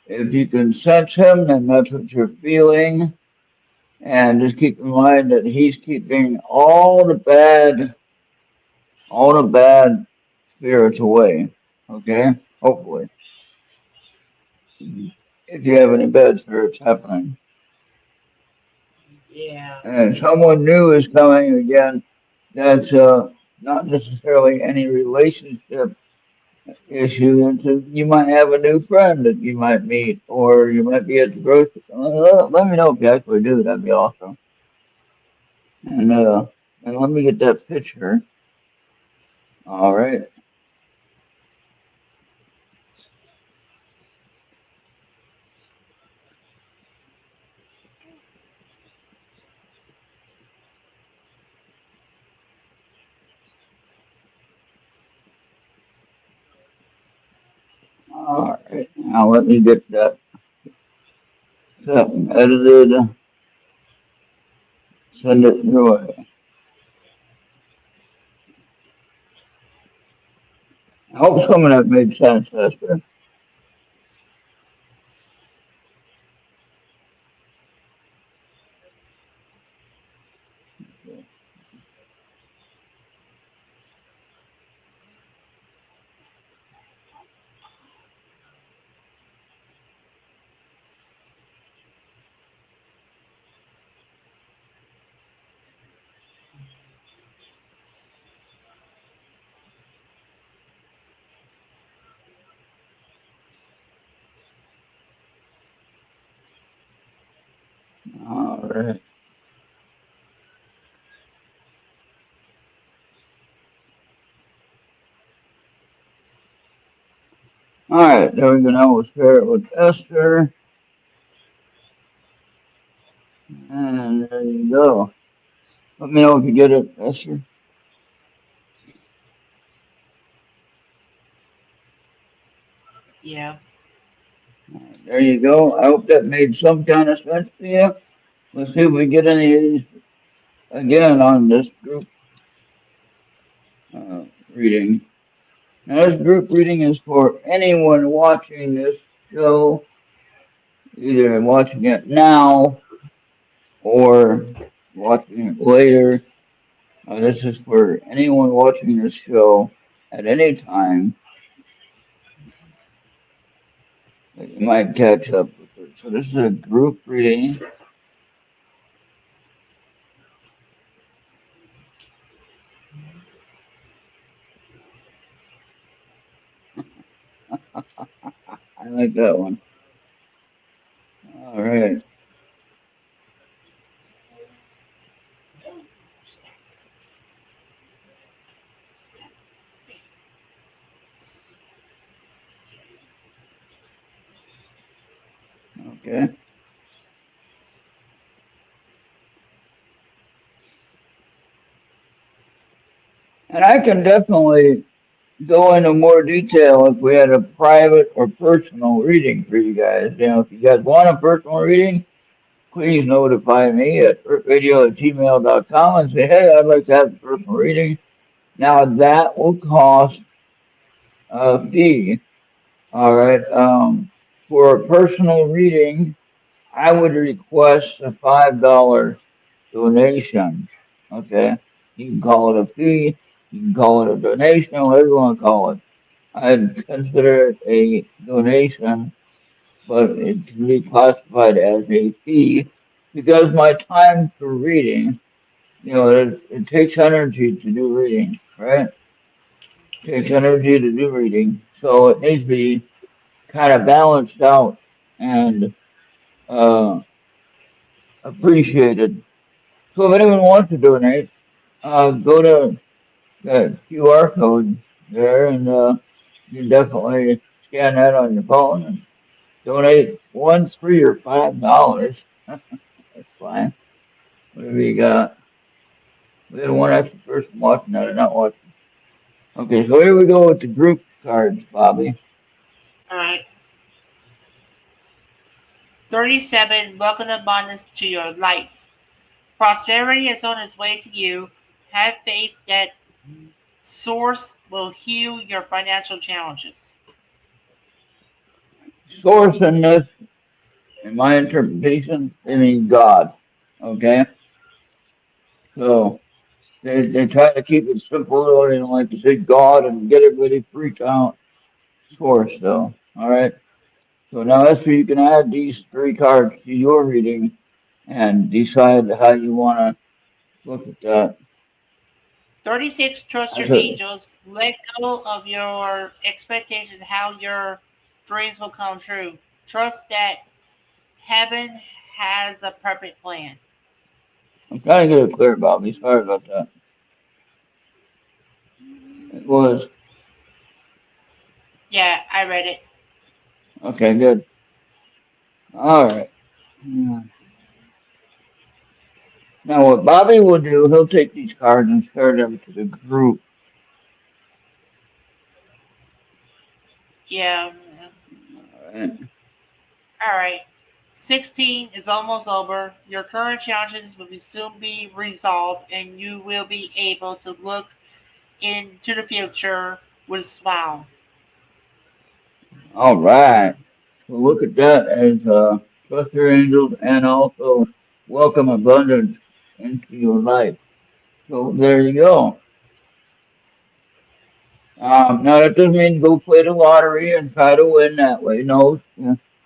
if you can sense him, then that's what you're feeling. And just keep in mind that he's keeping all the bad all the bad spirits away. Okay? Hopefully. If you have any bad spirits happening. Yeah. And someone new is coming again, that's not necessarily any relationship issue. You might have a new friend that you might meet, or you might be at the grocery. Let me know if you actually do. That'd be awesome. And and let me get that picture. All right, all right. Now let me get that set and edited. Send it your way. I hope some of that made sense, Esther. All right. All right, there we go. Now we'll share it with Esther. And there you go. Let me know if you get it, Esther. Yeah. There you go. I hope that made some kind of sense to you. Let's see if we get any of these again on this group reading. Now, this group reading is for anyone watching this show, either watching it now or watching it later. This is for anyone watching this show at any time that you might catch up with it. So this is a group reading. I like that one. All right. Okay. And I can definitely go into more detail if we had a private or personal reading for you guys. You know, if you guys want a personal reading, please notify me at radio@gmail.com and say, hey, I'd like to have a personal reading. Now that will cost a fee. All right. For a personal reading, I would request a $5 donation. Okay. You can call it a fee. You can call it a donation, whatever you want to call it. I'd consider it a donation, but it can be classified as a fee because my time for reading, it takes energy to do reading, right? It takes energy to do reading, so it needs to be kind of balanced out and uh, appreciated. So if anyone wants to donate, go to the QR code there, and you definitely scan that on your phone and donate one, $3, or $5. That's fine. Whatever you got. We had one extra person watching that or not watching. Okay, so here we go with the group cards, Bobby. All right. 37. Welcome abundance to your life. Prosperity is on its way to you. Have faith that source will heal your financial challenges. Source in this, in my interpretation, they mean God. Okay? So They try to keep it simple. They don't like to say God and get everybody freaked out. Of course, though. All right. So now that's where you can add these three cards to your reading and decide how you want to look at that. 36, trust your As a, angels. Let go of your expectations, how your dreams will come true. Trust that heaven has a perfect plan. I'm trying to get it clear, Bobby. Sorry about that. It was. Yeah, I read it. Okay, good. All right. Yeah. Now, what Bobby will do, he'll take these cards and share them to the group. Yeah. All right. All right. 16 is almost over. Your current challenges will soon be resolved, and you will be able to look into the future with a smile. All right. So look at that as trust your angels and also welcome abundance into your life. So there you go. Now that doesn't mean go play the lottery and try to win that way. No,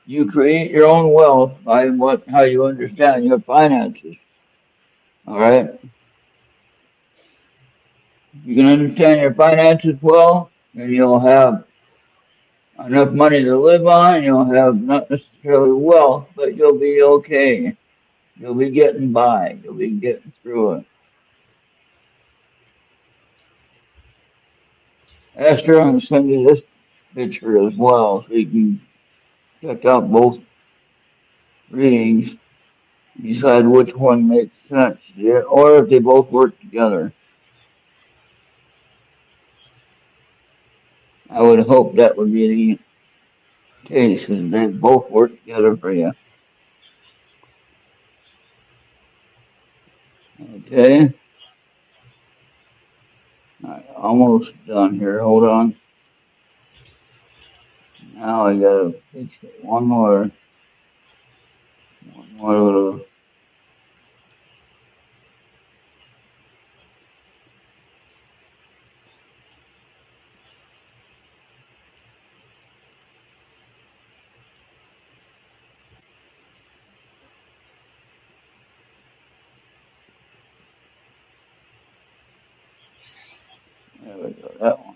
you create your own wealth by how you understand your finances. All right. If you can understand your finances well, then you'll have enough money to live on. You'll have not necessarily wealth, but you'll be okay. You'll be getting by. You'll be getting through it. Esther, I'm sending you this picture as well so you can check out both readings, decide which one makes sense, yeah, or if they both work together. I would hope that would be the case because they both work together for you. Okay, almost done here. Hold on. Now I gotta fix it. One more little. There we go. That one.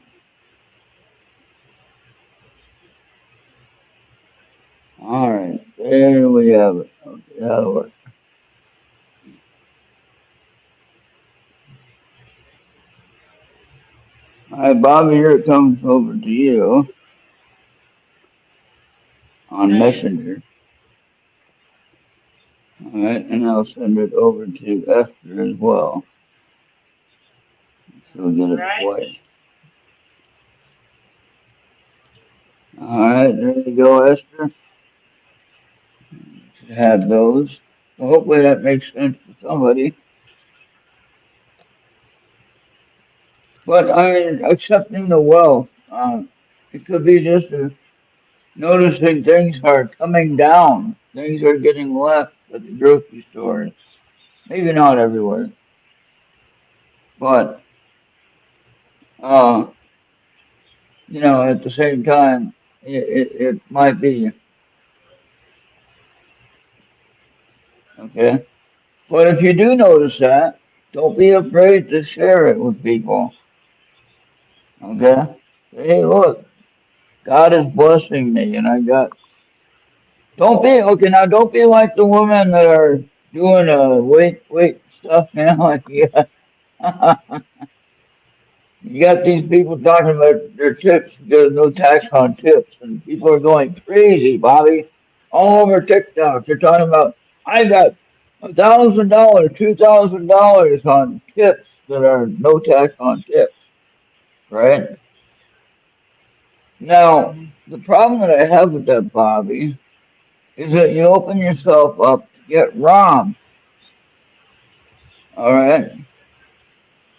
All right, there we have it. Okay, that'll work. All right, Bobby, here it comes over to you on Okay. Messenger. All right, and I'll send it over to Esther as well. She'll get it Right? twice. All right, there you go, Esther. You have those. So hopefully that makes sense to somebody. But I mean, accepting the wealth, it could be just noticing things are coming down. Things are getting left at the grocery stores. Maybe not everywhere, but uh, at the same time, it might be okay. But if you do notice that, don't be afraid to share it with people. Okay? Hey, look, God is blessing me, and I got. Don't be okay now. Don't be like the women that are doing weight stuff now. Yeah. You got these people talking about their tips. There's no tax on tips, and people are going crazy, Bobby, all over TikTok. They're talking about I got $1,000, $2,000 on tips that are no tax on tips, right? Now, the problem that I have with that, Bobby, is that you open yourself up to get robbed, all right?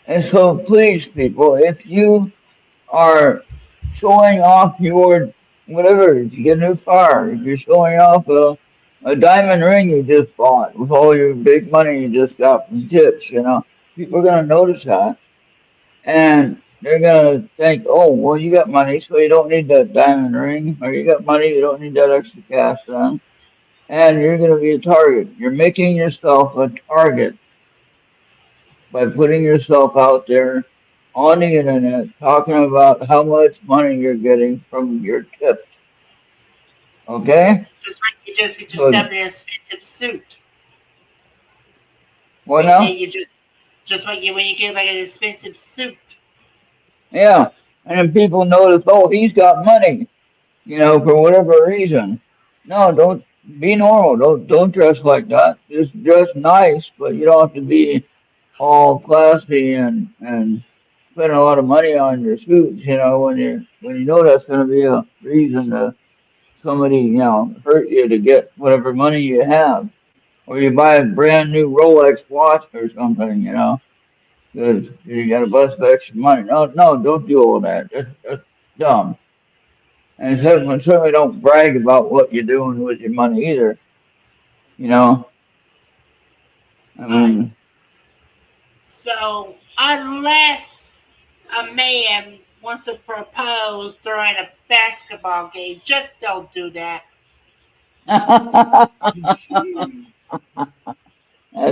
And so, please, people, if you are showing off your whatever, if you get a new car, if you're showing off a diamond ring you just bought with all your big money you just got from tips, people are gonna notice that, and they're gonna think, oh, well, you got money, so you don't need that diamond ring, or you got money, you don't need that extra cash then, and you're gonna be a target. You're making yourself a target by putting yourself out there on the internet talking about how much money you're getting from your tips. Okay? Just like you just get So yourself an expensive suit, what and then now? you just like you when you get like an expensive suit. Yeah. And then people notice, oh, he's got money, for whatever reason. No, don't be normal. Don't dress like that. Just dress nice, but you don't have to be all classy and spend a lot of money on your suits, when you know that's gonna be a reason to somebody, hurt you to get whatever money you have. Or you buy a brand new Rolex watch or something, because you got a bunch of extra money. No, no, don't do all that. That's dumb. And certainly don't brag about what you're doing with your money either. You know, I Right. mean, So unless a man wants to propose during a basketball game, just don't do that. that's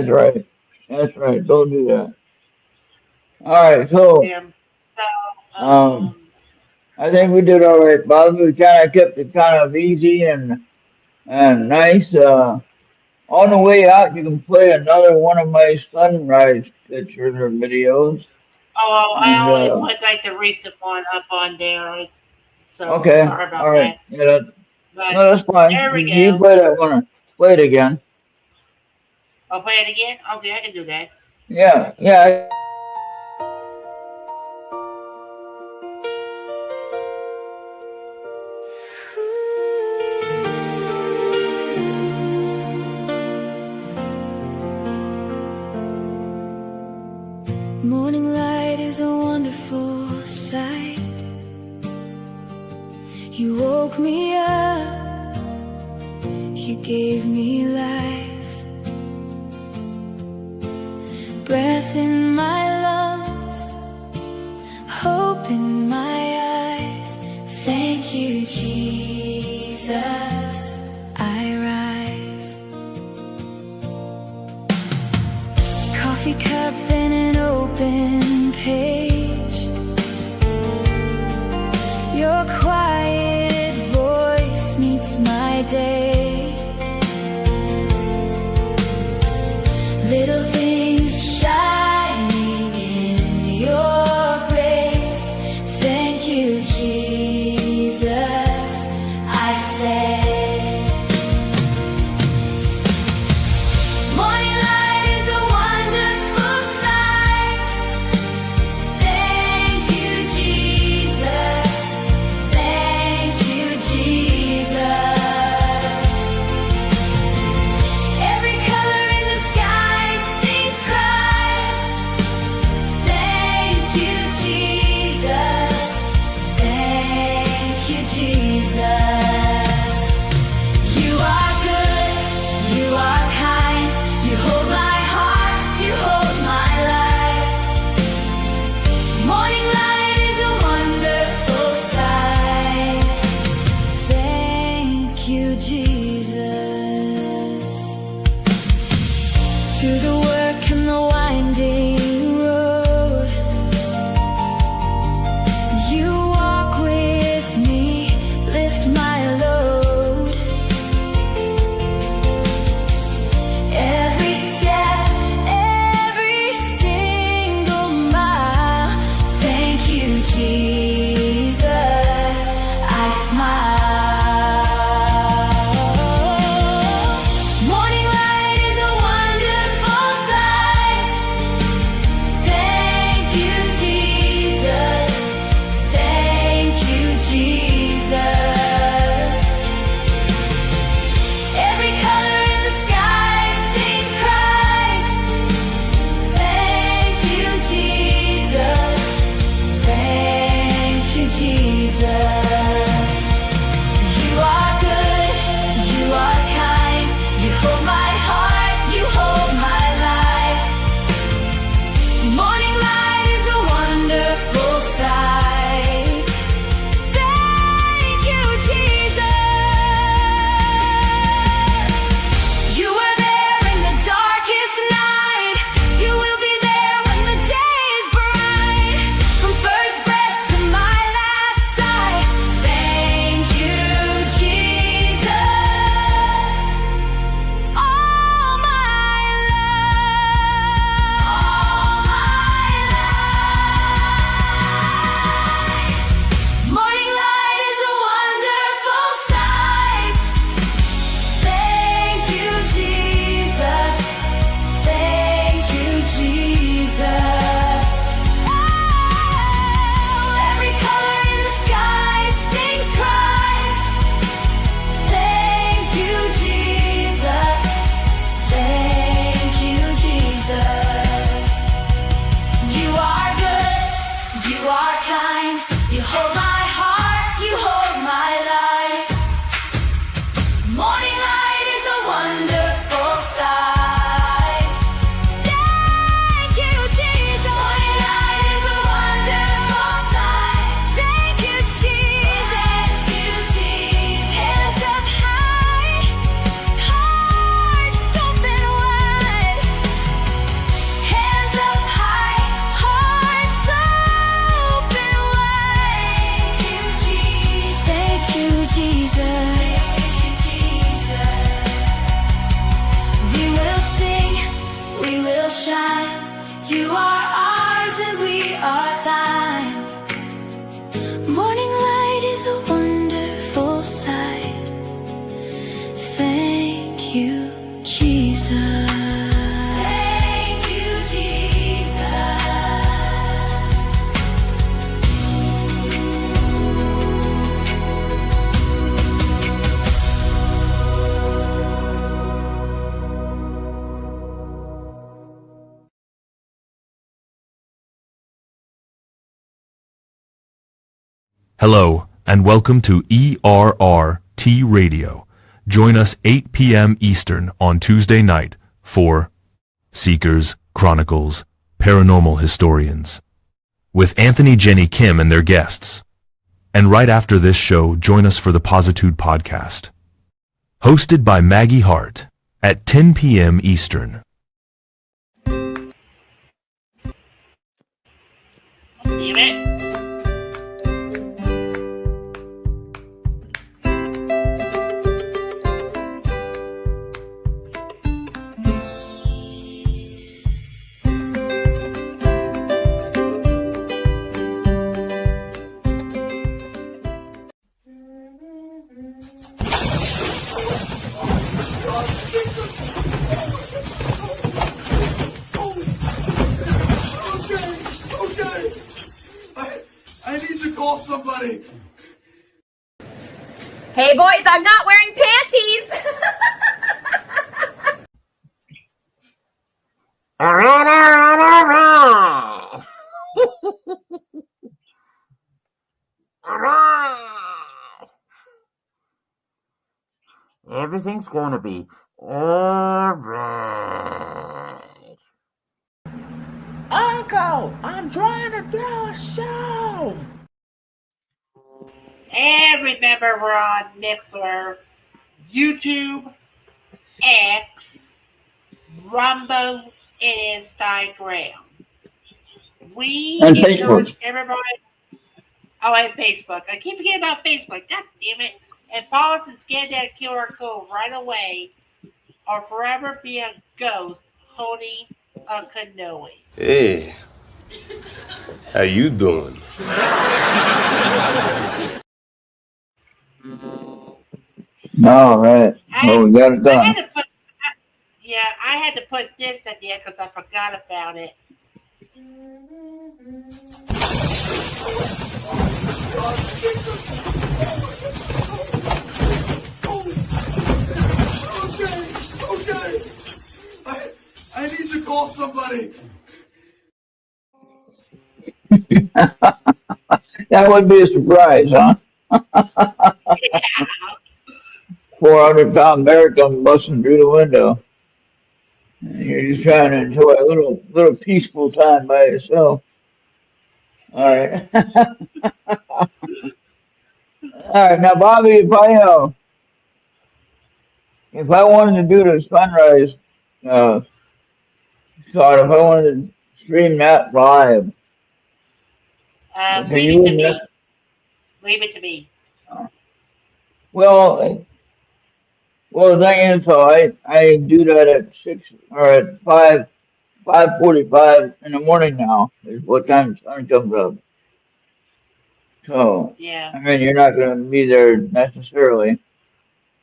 right. That's right. Don't do that. All right. So, Um, so um, um, I think we did all right, Bob. We kind of kept it kind of easy and nice. On the way out, you can play another one of my sunrise pictures or videos. I And only put like the recent one up on there, so okay, sorry all about right, that. yeah, But no, that's fine. there we You go. play that one. Play it again. I'll play it again. Okay, I can do that. Yeah, yeah. Morning light is a wonderful sight. You woke me up, you gave me life, breath in my lungs, hope in my eyes. Thank you, Jesus. I rise. Coffee cup and an open page. Your quiet voice meets my day. Little things shining in your grace. Thank you, Jesus. I say. Morning light is a wonderful sight. Thank you, Jesus. Thank you, Jesus. Every color in the sky sings Christ. Thank you, Jesus. Thank you, Jesus. You are good, you are kind, you hold my heart, you hold my life. Morning light is a wonderful sight. Thank you, Jesus. Through the work and the winding road, you walk with me, lift my load. Every step, every single mile. Thank you, Jesus. I smile. Morning light is a wonderful sight. Thank you, Jesus. Thank you, Jesus. Every color in the sky sings Christ. Thank you, Jesus. Thank you, Jesus. Hello, and welcome to ERRT Radio. Join us 8 p.m. Eastern on Tuesday night for Seekers, Chronicles, Paranormal Historians, with Anthony, Jenny, Kim, and their guests. And right after this show, join us for the Positude Podcast, hosted by Maggie Hart, at 10 p.m. Eastern. Damn it. Somebody. Hey boys, I'm not wearing panties. All right. All right. Everything's gonna be all right. Uncle, I'm trying to do a show. And remember, we're on Mixer, YouTube, X, Rumble, and Instagram. We And encourage Facebook. everybody. Oh, and Facebook. I keep forgetting about Facebook. God damn it. And pause and scan that QR code right away, or forever be a ghost holding a canoe. Hey, how you doing? All right. Well, we got it I done. had to put, I had to put this in there because I forgot about it. Okay. I need to call somebody. That would be a surprise, huh? 400-pound American busting through the window. And you're just trying to enjoy a little peaceful time by yourself. All right. All right. Now, Bobby, if I wanted to do the sunrise shot, if I wanted to stream that live, so Leave you it to wouldn't. me. Leave it to me. Well, the thing is, so I do that at 6 or at 5:45 in the morning now is what time the sun comes up. So Yeah. I mean, you're not going to be there necessarily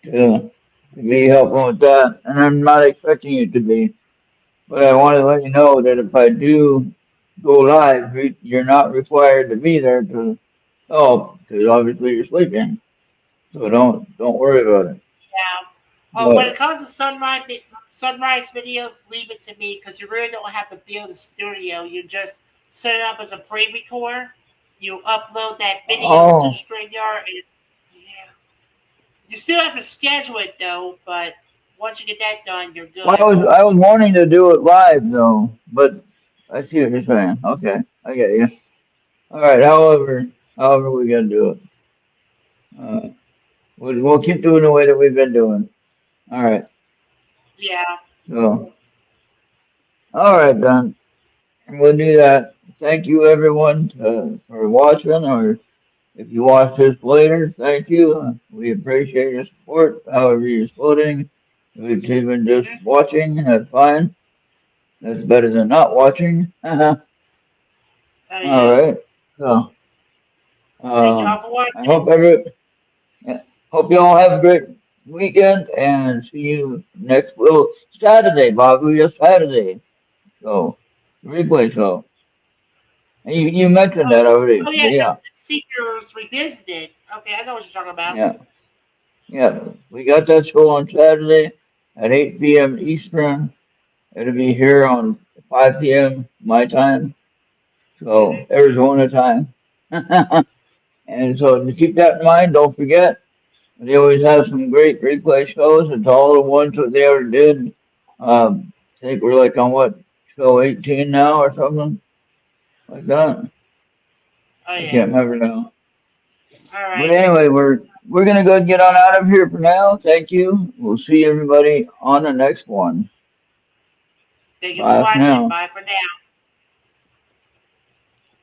to be helping with that, and I'm not expecting you to be. But I want to let you know that if I do go live, you're not required to be there to help because obviously you're sleeping. So don't worry about it. Yeah. Oh, when it comes to sunrise videos, leave it to me because you really don't have to build a studio. You just set it up as a pre-record. You upload that video to StreamYard, and yeah, you still have to schedule it though. But once you get that done, you're good. Well, I was wanting to do it live though, but I see what you're saying. Okay, I get you. All right. However we gotta do it. We'll keep doing the way that we've been doing. All right. Yeah. So, all right, then. We'll do that. Thank you, everyone, for watching, or if you watch this later, thank you. We appreciate your support, however you're supporting. If it's even just watching, that's fine. That's better than not watching. All right. So, Thank y'all for watching. I hope you all have a great weekend, and see you next Saturday, Bobby. It's Saturday. So, replay show. And you mentioned that already. Oh yeah, the Seekers Revisited. Okay, I know what you're talking about. Yeah. We got that show on Saturday at 8 p.m. Eastern. It'll be here on 5 p.m. my time. So, Arizona time. And so to keep that in mind, don't forget, they always have some great replay shows. It's all the ones that they ever did. I think we're like on what, show 18 now or something like that. Oh I yeah. can't remember now. All But right. anyway, we're gonna go and get on out of here for now. Thank you. We'll see everybody on the next one. Thank you for Bye for watching. now. Bye for now.